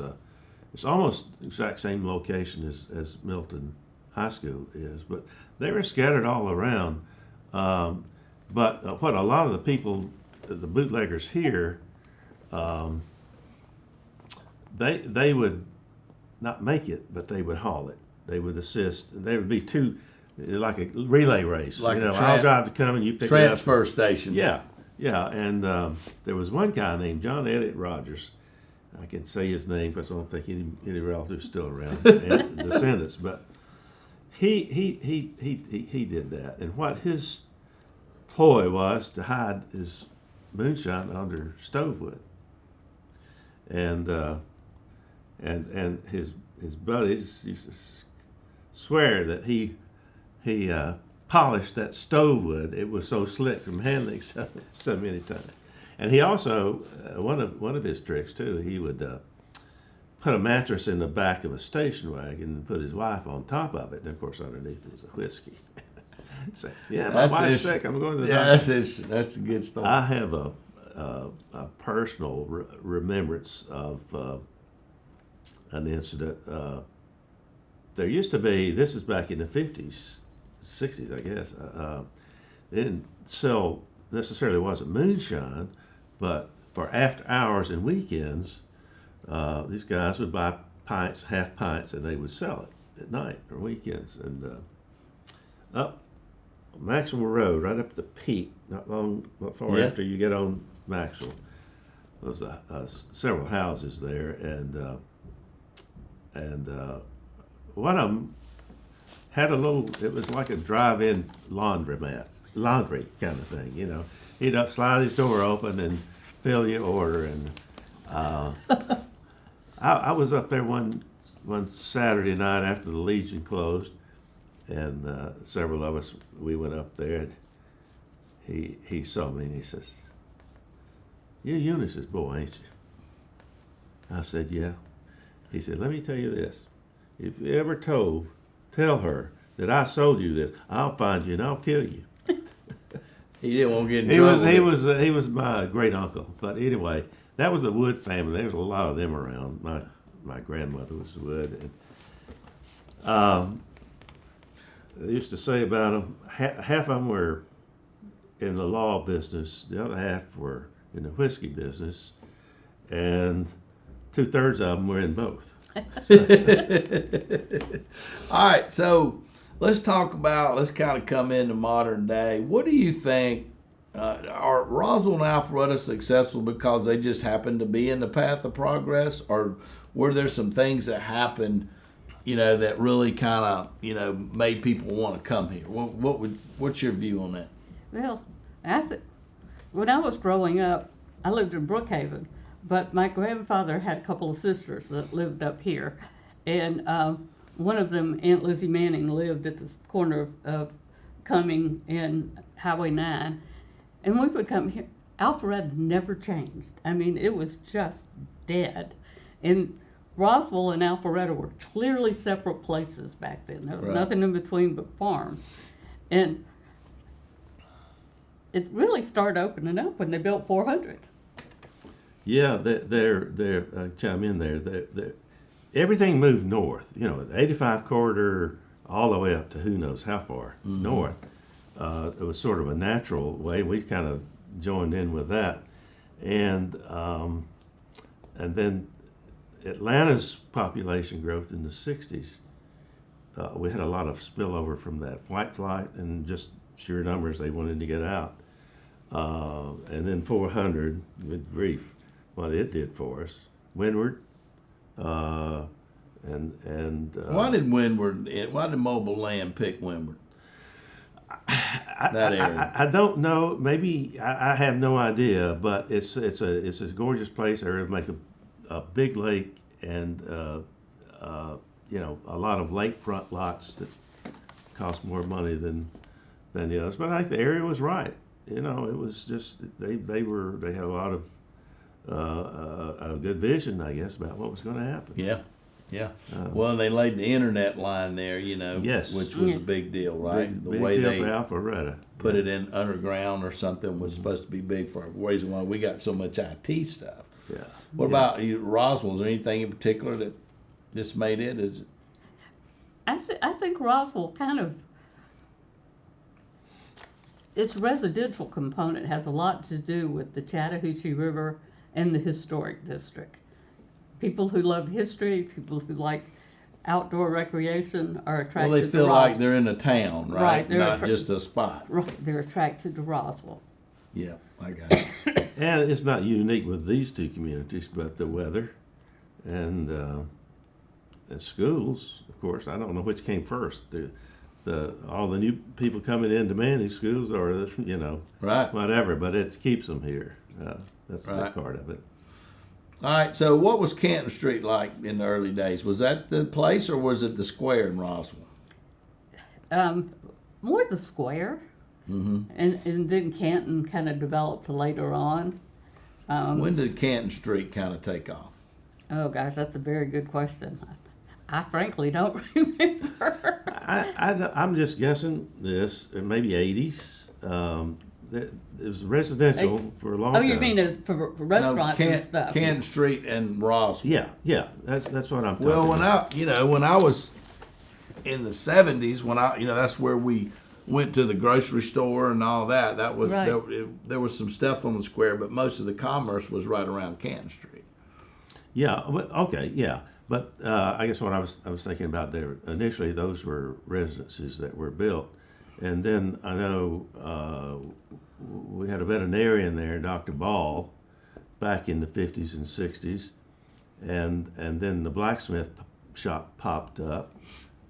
almost the exact same location as Milton High School is, but they were scattered all around. But what a lot of the people, the bootleggers here, they would not make it, but they would haul it. They would assist. They would be like a relay race. Like I'll drive to come and you pick it up. Transfer station. Yeah. And there was one guy named John Elliott Rogers. I can say his name because I don't think any relatives still around, and descendants. But he did that, and what his ploy was to hide his moonshine under stove wood, and his buddies used to swear that he polished that stove wood. It was so slick from handling so many times. And he also one of his tricks too. He would put a mattress in the back of a station wagon and put his wife on top of it. And of course, underneath was a whiskey. So, yeah, my wife's sick. I'm going to the doctor. That's a good story. I have a personal remembrance of an incident. There used to be, this is back in the 50s, 60s, I guess. They didn't sell necessarily wasn't moonshine, but for after hours and weekends, these guys would buy pints, half pints, and they would sell it at night or weekends. And up Maxwell Road, right up the peak, not far after you get on Maxwell, there was several houses there, and one of them had a little. It was like a drive-in laundry kind of thing, you know. He'd slide his door open and fill your order, and I was up there one Saturday night after the Legion closed, and several of us, we went up there, and he saw me and he says, "You're Eunice's boy, ain't you?" I said, "Yeah." He said, "Let me tell you this. If you ever tell her that I sold you this, I'll find you and I'll kill you." He didn't want to get in trouble. He was my great uncle. But anyway, that was the Wood family. There was a lot of them around. My grandmother was Wood. And, they used to say about them, half of them were in the law business, the other half were in the whiskey business, and 2/3 of them were in both. All right, so let's kind of come into modern day. What do you think, are Roswell and Alpharetta successful because they just happened to be in the path of progress, or were there some things that happened, that really kind of, made people want to come here? What's your view on that? Well, when I was growing up, I lived in Brookhaven, but my grandfather had a couple of sisters that lived up here, and one of them, Aunt Lizzie Manning, lived at the corner of Cumming and Highway 9, and we would come here. Alpharetta never changed. I mean, it was just dead. And Roswell and Alpharetta were clearly separate places back then. There was nothing in between but farms. And it really started opening up when they built 400. Yeah, they're chime in there. Everything moved north. The 85 corridor all the way up to who knows how far north. It was sort of a natural way. We kind of joined in with that, and then Atlanta's population growth in the 60s. We had a lot of spillover from that white flight and just sheer numbers they wanted to get out. And then 400, good grief, what it did for us. Windward, why did Mobile Land pick Windward? That area. I don't know. Maybe I have no idea. But it's a gorgeous place. They make a big lake and a lot of lakefront lots that cost more money than the others. But I think the area was right. It was just they had a lot of a good vision, I guess, about what was going to happen. Yeah. Well, they laid the internet line there, Yes. which was a big deal, right? Big deal for Alpharetta. Put it in underground or something was supposed to be big for reason why we got so much IT stuff. Yeah. What about you, Roswell? Is there anything in particular that this made it? I think Roswell kind of, its residential component has a lot to do with the Chattahoochee River and the historic district. People who love history, people who like outdoor recreation are attracted to Roswell. Well, they feel like they're in a town, right? Not just a spot. Right, they're attracted to Roswell. Yeah, I got it. And it's not unique with these two communities, but the weather and schools, of course. I don't know which came first. All the new people coming in demanding schools or, right, whatever, but it keeps them here. That's a right. big part of it. All right, so what was Canton Street like in the early days? Was that the place or was it the square in Roswell? more the square. And then Canton kind of developed later on. When did Canton Street kind of take off? Oh gosh, that's a very good question. I frankly don't remember. I'm just guessing this, maybe 80s. It was residential for a long Oh, time. you mean as for restaurants and stuff? Canton Street and Roswell. Yeah, that's what I'm talking Well, about. when I was in the 70s, that's where we went to the grocery store and all that. That was Right. there was some stuff on the square, but most of the commerce was right around Canton Street. Yeah, okay, yeah. But I guess what I was thinking about there, initially those were residences that were built. And then I know we had a veterinarian there, Dr. Ball, back in the 50s and 60s. And then the blacksmith shop popped up.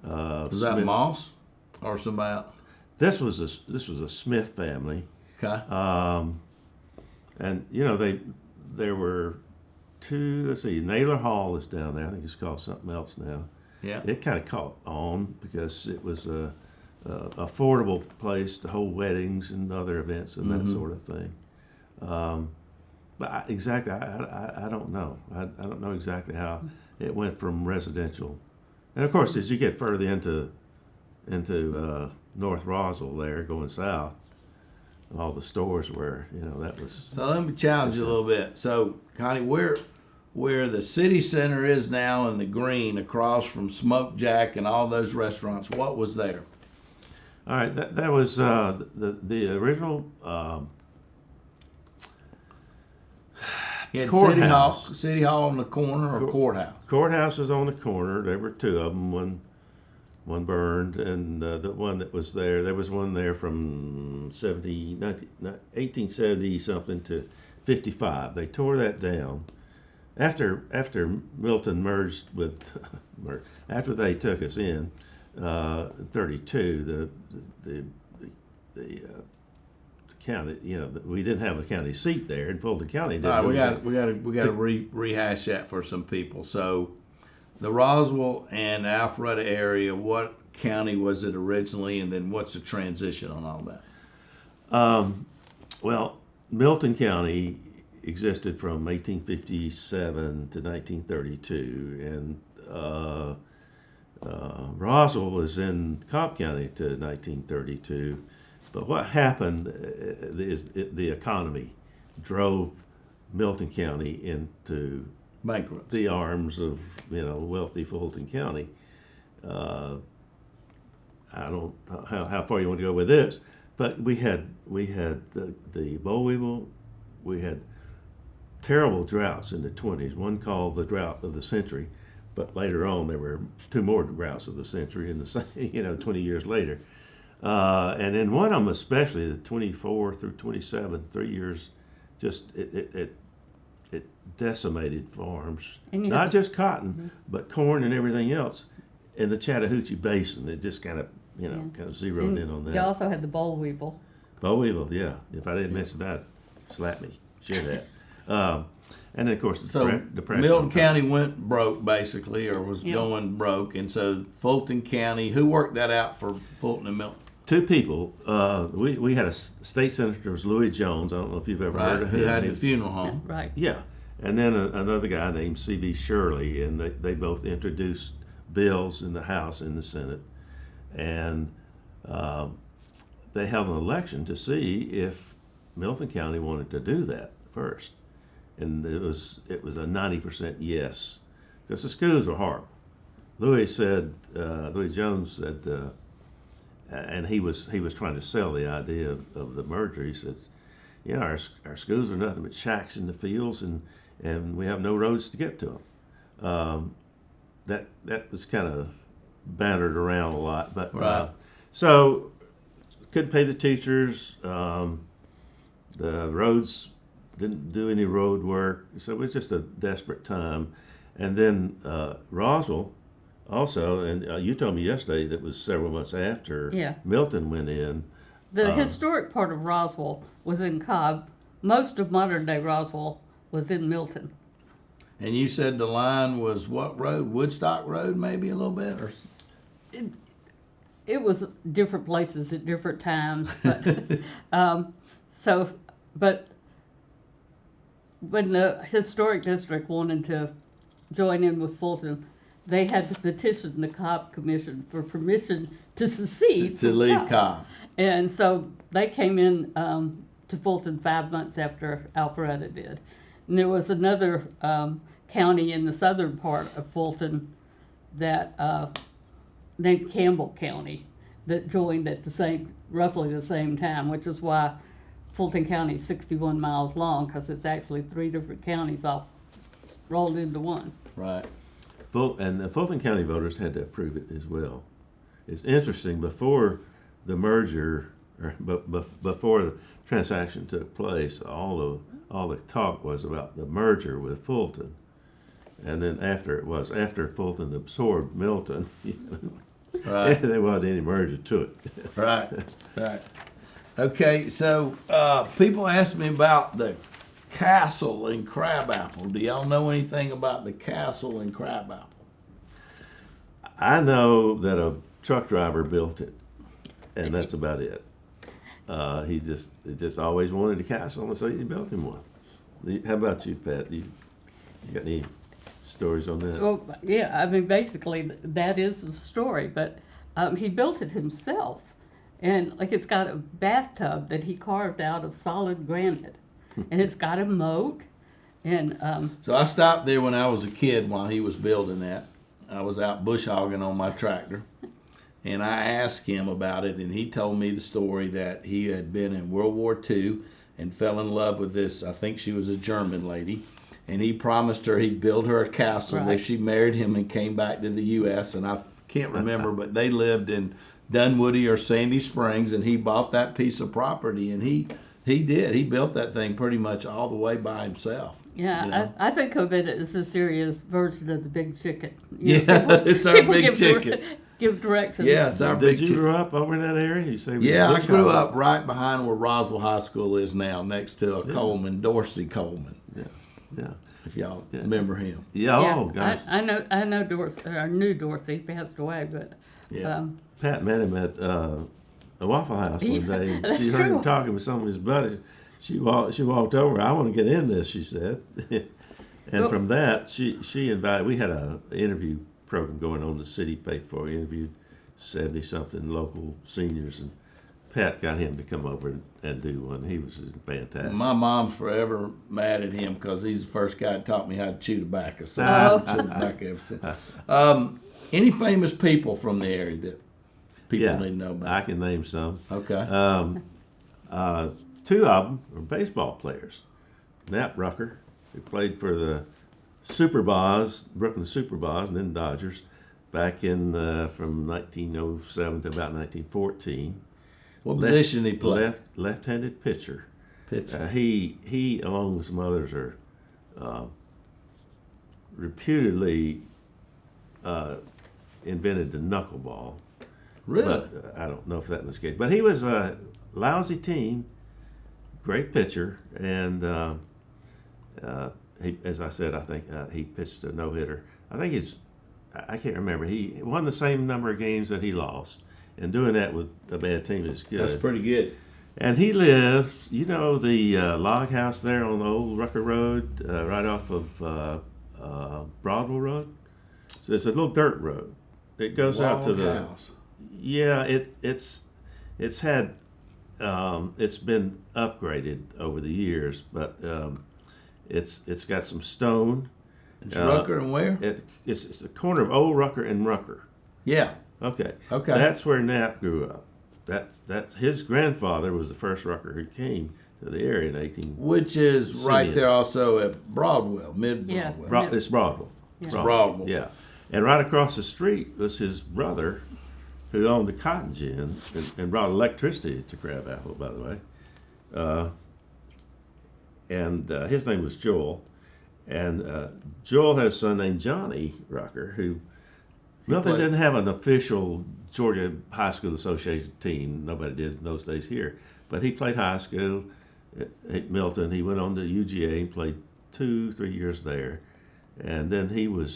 Was that Moss or somebody else? This was a Smith family. Okay. And there were two. Let's see, Naylor Hall is down there. I think it's called something else now. Yeah. It kind of caught on because it was a affordable place to hold weddings and other events and that sort of thing. But I don't know. I don't know exactly how it went from residential, and of course, as you get further into North Roswell, there going south, all the stores were, that was. So let me challenge you a little bit. So, Connie, where the city center is now in the green, across from Smoke Jack and all those restaurants, what was there? All right, that was the original You had courthouse. City Hall on the corner, or courthouse? Courthouse was on the corner. There were two of them. One burned, and the one that was there was one there from 1870 something to 55. They tore that down after Milton merged with after they took us in 32. The county, we didn't have a county seat there, and Fulton County didn't. All right, we got to rehash that for some people. So, the Roswell and Alpharetta area, what county was it originally, and then what's the transition on all that? Well, Milton County existed from 1857 to 1932, and Roswell was in Cobb County to 1932. But what happened is the economy drove Milton County into Bankrupt. the arms of wealthy Fulton County. I don't know how far you want to go with this, but we had the boll weevil. We had terrible droughts in the 20s. One called the drought of the century, but later on there were two more droughts of the century in the same 20 years later. And in one of them especially, the 24 through 27, 3 years, just it decimated farms. Not just cotton, but corn and everything else. In the Chattahoochee Basin, it just kind of zeroed in on that. You also had the boll weevil. Boll weevil, yeah. If I didn't mention that, slap me. Share that. And then, of course, So depression. Milton County went broke basically, or was Yeah. going broke, and so Fulton County. Who worked that out for Fulton and Milton? Two people. We had a state senator, was Louis Jones. I don't know if you've ever heard of him. Who had He the was- funeral home? Right. Yeah, and then another guy named C.V. Shirley, and they both introduced bills in the House and the Senate, and they held an election to see if Milton County wanted to do that first, and it was a 90% yes, because the schools were horrible. Louis Jones said, and he was trying to sell the idea of the merger. He says, our schools are nothing but shacks in the fields, and we have no roads to get to them. That was kind of bantered around a lot, but Right. So couldn't pay the teachers. The roads didn't do any road work, so it was just a desperate time. And then Roswell also, and you told me yesterday that was several months after Yeah. Milton went in. The historic part of Roswell was in Cobb. Most of modern day Roswell was in Milton. And you said the line was what road? Woodstock Road, maybe a little bit, or it was different places at different times, but but when the historic district wanted to join in with Fulton, they had to petition the Cobb Commission for permission to secede To from leave Cobb. And so they came in to Fulton 5 months after Alpharetta did. And there was another county in the southern part of Fulton that named Campbell County that joined at roughly the same time, which is why Fulton County is 61 miles long, because it's actually 3 different counties all rolled into one. Right. And the Fulton County voters had to approve it as well. It's interesting, before the merger, or before the transaction took place, all the talk was about the merger with Fulton. And then after Fulton absorbed Milton, Right. there wasn't any merger to it. Right. Right. Okay, so people ask me about the castle in Crabapple. Do y'all know anything about the castle in Crabapple? I know that a truck driver built it, and that's about it. He just always wanted a castle, and so he built him one. How about you, Pat? You got any stories on that? Well, yeah, I mean, basically, that is the story, but he built it himself. And, like, it's got a bathtub that he carved out of solid granite. And it's got a moat. And So I stopped there when I was a kid while he was building that. I was out bush hogging on my tractor, and I asked him about it, and he told me the story that he had been in World War II and fell in love with this, I think she was a German lady, and he promised her he'd build her a castle Right. if she married him and came back to the U.S., and I can't remember, but they lived in Dunwoody or Sandy Springs, and he bought that piece of property, and he did. He built that thing pretty much all the way by himself. yeah, you know? I think of it as a serious version of the Big Chicken. Yeah, it's our people Big give Chicken. give directions. Yeah, it's our Big Did you Chicken. grow up over in that area? You say Yeah, I Bush grew Hog? up right behind where Roswell High School is now, next to a Coleman, Dorsey Coleman, Yeah. if y'all remember him. Yeah. Yeah, Oh gosh. I know Dorothy. I knew Dorothy passed away, but Yeah. Pat met him at a Waffle House one Yeah, day. that's She heard true. him talking with some of his buddies. She walked over. I want to get in this, she said. And Well- from that, she invited. We had a interview program going on. The city paid for. We interviewed 70-something local seniors, and Pat got him to come over and do one. He was fantastic. My mom's forever mad at him because he's the first guy that taught me how to chew tobacco. So I've chewed tobacco ever since. Any famous people from the area that people need to know about? I can name some. Okay. Two of them are baseball players. Nap Rucker, who played for the Super Boss, Brooklyn Super Boss, and then Dodgers, back in from 1907 to about 1914. What position did he play? Left-handed pitcher. Pitcher. He, along with some others, are reputedly invented the knuckleball. Really? But I don't know if that was the case. But he was a lousy team, great pitcher, and he, as I said, I think he pitched a no-hitter. I can't remember. He won the same number of games that he lost, and doing that with a bad team is good. That's pretty good. And he lived, the log house there on the old Rucker Road, right off of Broadwell Road. So it's a little dirt road. It goes out to the house. Yeah, it's had it's been upgraded over the years, but it's got some stone. It's Rucker and where? It's the corner of Old Rucker and Rucker. Yeah. Okay. Okay. That's where Knapp grew up. That's his grandfather was the first Rucker who came to the area in 18. Which is right Simeon. there also at Broadwell, mid Yeah. Broadwell. It's Broadwell. Yeah. Broadwell. Yeah. And right across the street was his brother, who owned the cotton gin and brought electricity to Crabapple, by the way. His name was Joel. And Joel had a son named Johnny Rucker, who Milton played- didn't have an official Georgia High School Association team. Nobody did in those days here. But he played high school at Milton. He went on to UGA and played 2-3 years there. And then he played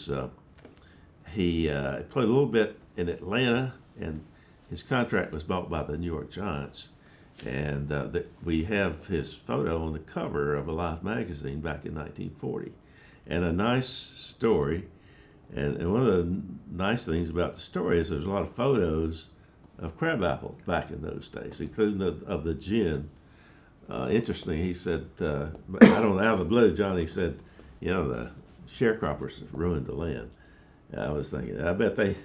a little bit in Atlanta, and his contract was bought by the New York Giants, and we have his photo on the cover of a Life magazine back in 1940, and a nice story. And one of the nice things about the story is there's a lot of photos of Crabapple back in those days, including of the gin. Interesting, he said, out of the blue, Johnny said, the sharecroppers ruined the land. I was thinking, I bet they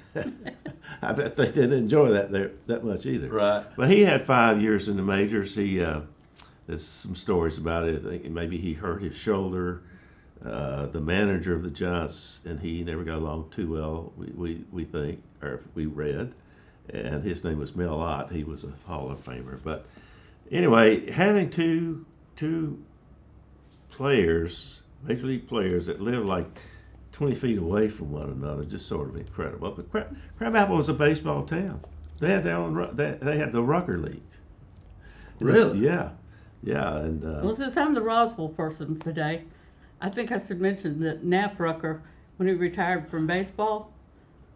didn't enjoy that much either. Right. But he had 5 years in the majors. There's some stories about it. I think maybe he hurt his shoulder. The manager of the Giants and he never got along too well. We think, or we read, and his name was Mel Ott. He was a Hall of Famer. But anyway, having two players, major league players that live like 20 feet away from one another, just sort of incredible. But Crabapple was a baseball town. They had their own. They had the Rucker League. Really? Yeah. And Well, since I'm the Roswell person today, I think I should mention that Knapp Rucker, when he retired from baseball,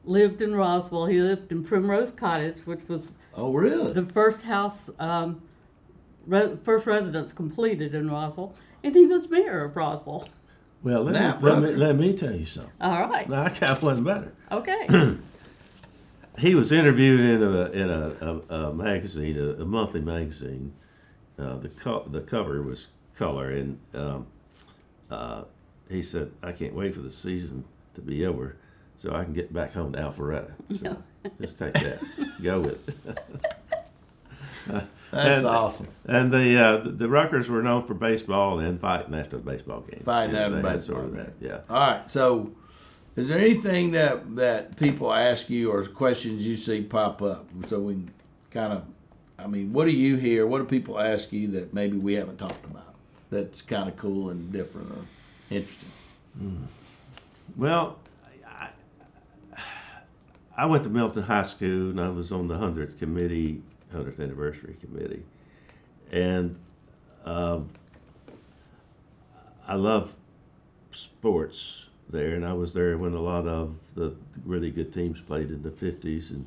lived in Roswell. He lived in Primrose Cottage, which was Oh, really? the first house, first residence completed in Roswell, and he was mayor of Roswell. well, Knapp let me tell you something. All right. I got one better. Okay. He was interviewed in a magazine, a monthly magazine. The cover was color, and he said, "I can't wait for the season to be over, so I can get back home to Alpharetta." So just take that, go with it. That's awesome. And the Ruckers were known for baseball and fighting after the baseball game. Fighting Yeah, after they the had baseball sort of game. that, yeah. All right. So, is there anything that people ask you or questions you see pop up? So we can kind of, what do you hear? What do people ask you that maybe we haven't talked about? That's kind of cool and different or interesting. Well, I went to Milton High School and I was on the 100th anniversary committee, and I love sports there, and I was there when a lot of the really good teams played in the 50s, and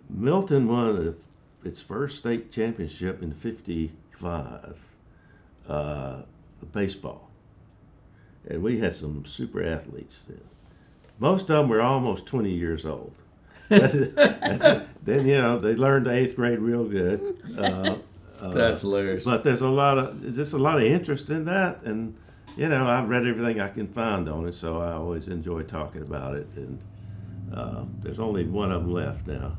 Milton won its first state championship in '55, baseball, and we had some super athletes then. Most of them were almost 20 years old. Then they learned the 8th grade real good. That's hilarious. But there's a lot of interest in that, and I've read everything I can find on it, so I always enjoy talking about it. And there's only one of them left now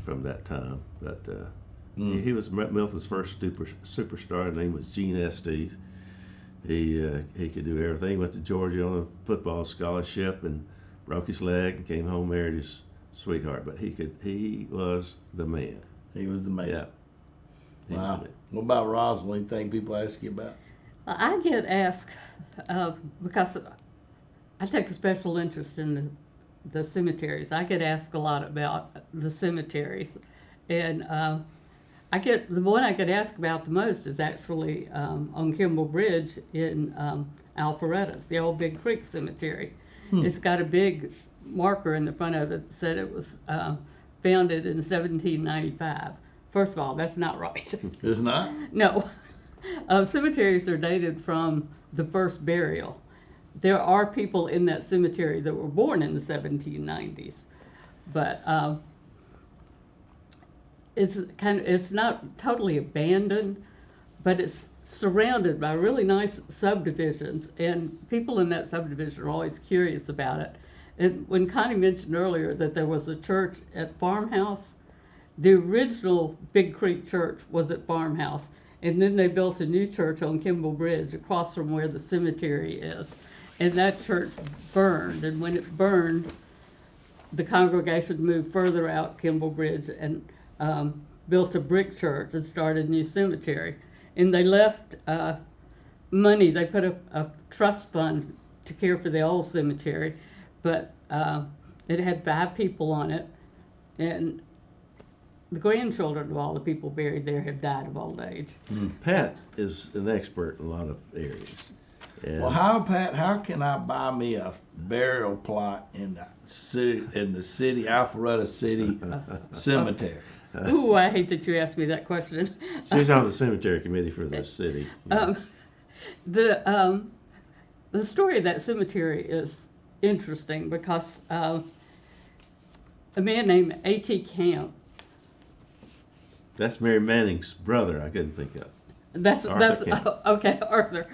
from that time, but he was Milton's first superstar. His name was Gene Estes. He could do everything. He went to Georgia on a football scholarship and broke his leg and came home, married his sweetheart. But he was the man. He was the man. Yeah. He was Wow. the man. What about Roswell? Anything people ask you about? I get asked, because I take a special interest in the cemeteries. I get asked a lot about the cemeteries. And the one I get asked about the most is actually on Kimball Bridge in Alpharetta. It's the old Big Creek Cemetery. It's got a big marker in the front of it that said it was founded in 1795. First of all, that's not right. It's not? No. Cemeteries are dated from the first burial. There are people in that cemetery that were born in the 1790s, but it's not totally abandoned, but it's surrounded by really nice subdivisions, and people in that subdivision are always curious about it. And when Connie mentioned earlier that there was a church at Farmhouse, the original Big Creek Church was at Farmhouse, and then they built a new church on Kimball Bridge across from where the cemetery is. And that church burned, and when it burned, the congregation moved further out Kimball Bridge and built a brick church and started a new cemetery. And they left money, they put a trust fund to care for the old cemetery, but it had 5 people on it, and the grandchildren of all the people buried there have died of old age. Pat is an expert in a lot of areas. And Well, Pat, how can I buy me a burial plot in the city Alpharetta City Cemetery? Ooh, I hate that you asked me that question. she's on the cemetery committee for the city. The story of that cemetery is interesting because a man named A.T. Camp. That's Mary Manning's brother. I couldn't think of. That's Camp. okay, Arthur.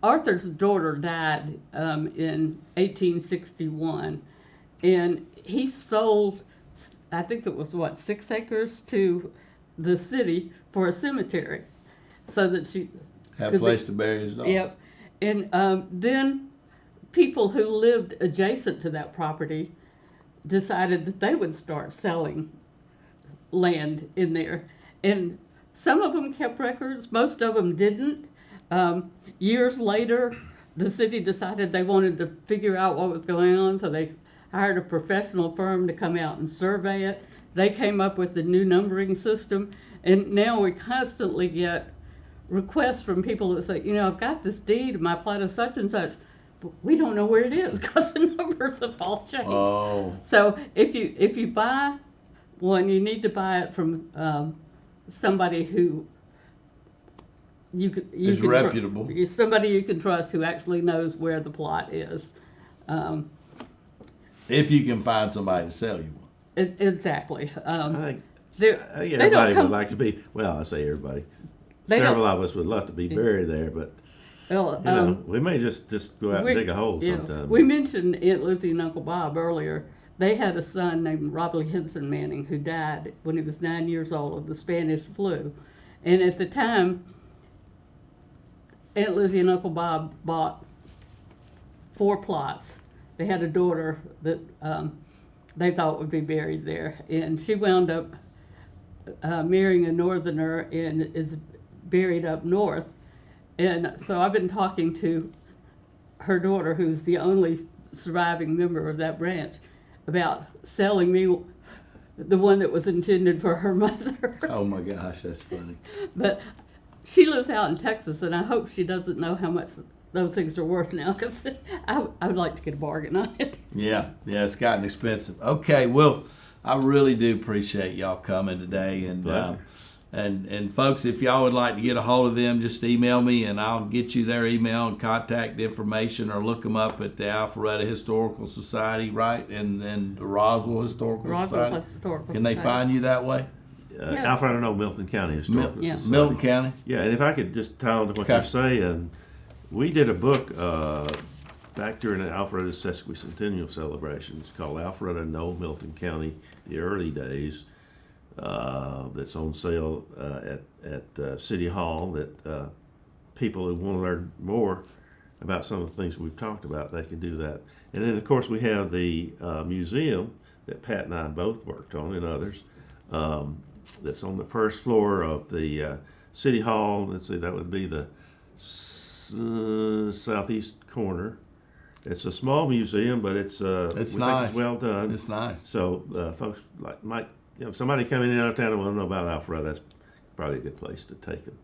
Arthur's daughter died in 1861, and he sold, I think it was 6 acres to the city for a cemetery, so that she Have a place to bury his dog. Yep, and then people who lived adjacent to that property decided that they would start selling land in there, and some of them kept records, most of them didn't. Years later, the city decided they wanted to figure out what was going on, so they hired a professional firm to come out and survey it. They came up with the new numbering system, and now we constantly get requests from people that say, I've got this deed, my plat is such and such, but we don't know where it is because the numbers have all changed. Oh. So if you buy one, you need to buy it from somebody who Is reputable. Somebody you can trust who actually knows where the plot is. If you can find somebody to sell you one. Exactly. I think They everybody don't would like to be. Well, I say everybody. They Several don't- of us would love to be buried there, but Well, we may just go out and dig a hole yeah, sometime. we mentioned Aunt Lizzie and Uncle Bob earlier. They had a son named Robert Henson Manning who died when he was 9 years old of the Spanish flu. And at the time, Aunt Lizzie and Uncle Bob bought 4 plots. They had a daughter that they thought would be buried there. And she wound up marrying a northerner and is buried up north. And so I've been talking to her daughter, who's the only surviving member of that branch, about selling me the one that was intended for her mother. Oh my gosh, that's funny. But she lives out in Texas, and I hope she doesn't know how much those things are worth now, because I would like to get a bargain on it. Yeah, it's gotten expensive. Okay, well, I really do appreciate y'all coming today, and Pleasure. and folks, if y'all would like to get a hold of them, just email me, and I'll get you their email and contact information, or look them up at the Alpharetta Historical Society, right, and then the Roswell Historical Society. Historical Can they Society. find you that way? Yeah. Alpharetta, no, Milton County Historical yeah. Society. Milton County. Yeah, and if I could just tie on to what Okay. you're saying, we did a book back during the Alpharetta sesquicentennial celebrations called Alpharetta, no, Milton County, the early days. That's on sale at City Hall. That people who want to learn more about some of the things we've talked about, they can do that. And then, of course, we have the museum that Pat and I both worked on, and others. That's on the first floor of the City Hall. Let's see, that would be the southeast corner. It's a small museum, but it's It's we think nice. it's well done. It's nice. So folks might, if somebody coming in out of town and want to know about Alpharetta, that's probably a good place to take them.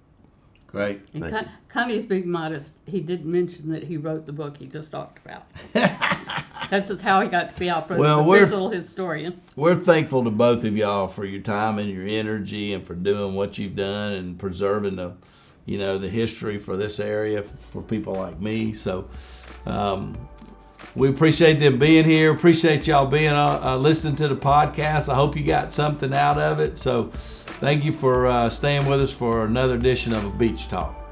Great. And Thank you. Connie's being modest. He didn't mention that he wrote the book he just talked about. That's just how he got to be Alfred's official historian. We're thankful to both of y'all for your time and your energy, and for doing what you've done and preserving the history for this area for people like me. So we appreciate them being here. Appreciate y'all being listening to the podcast. I hope you got something out of it. So thank you for staying with us for another edition of a Beach Talk.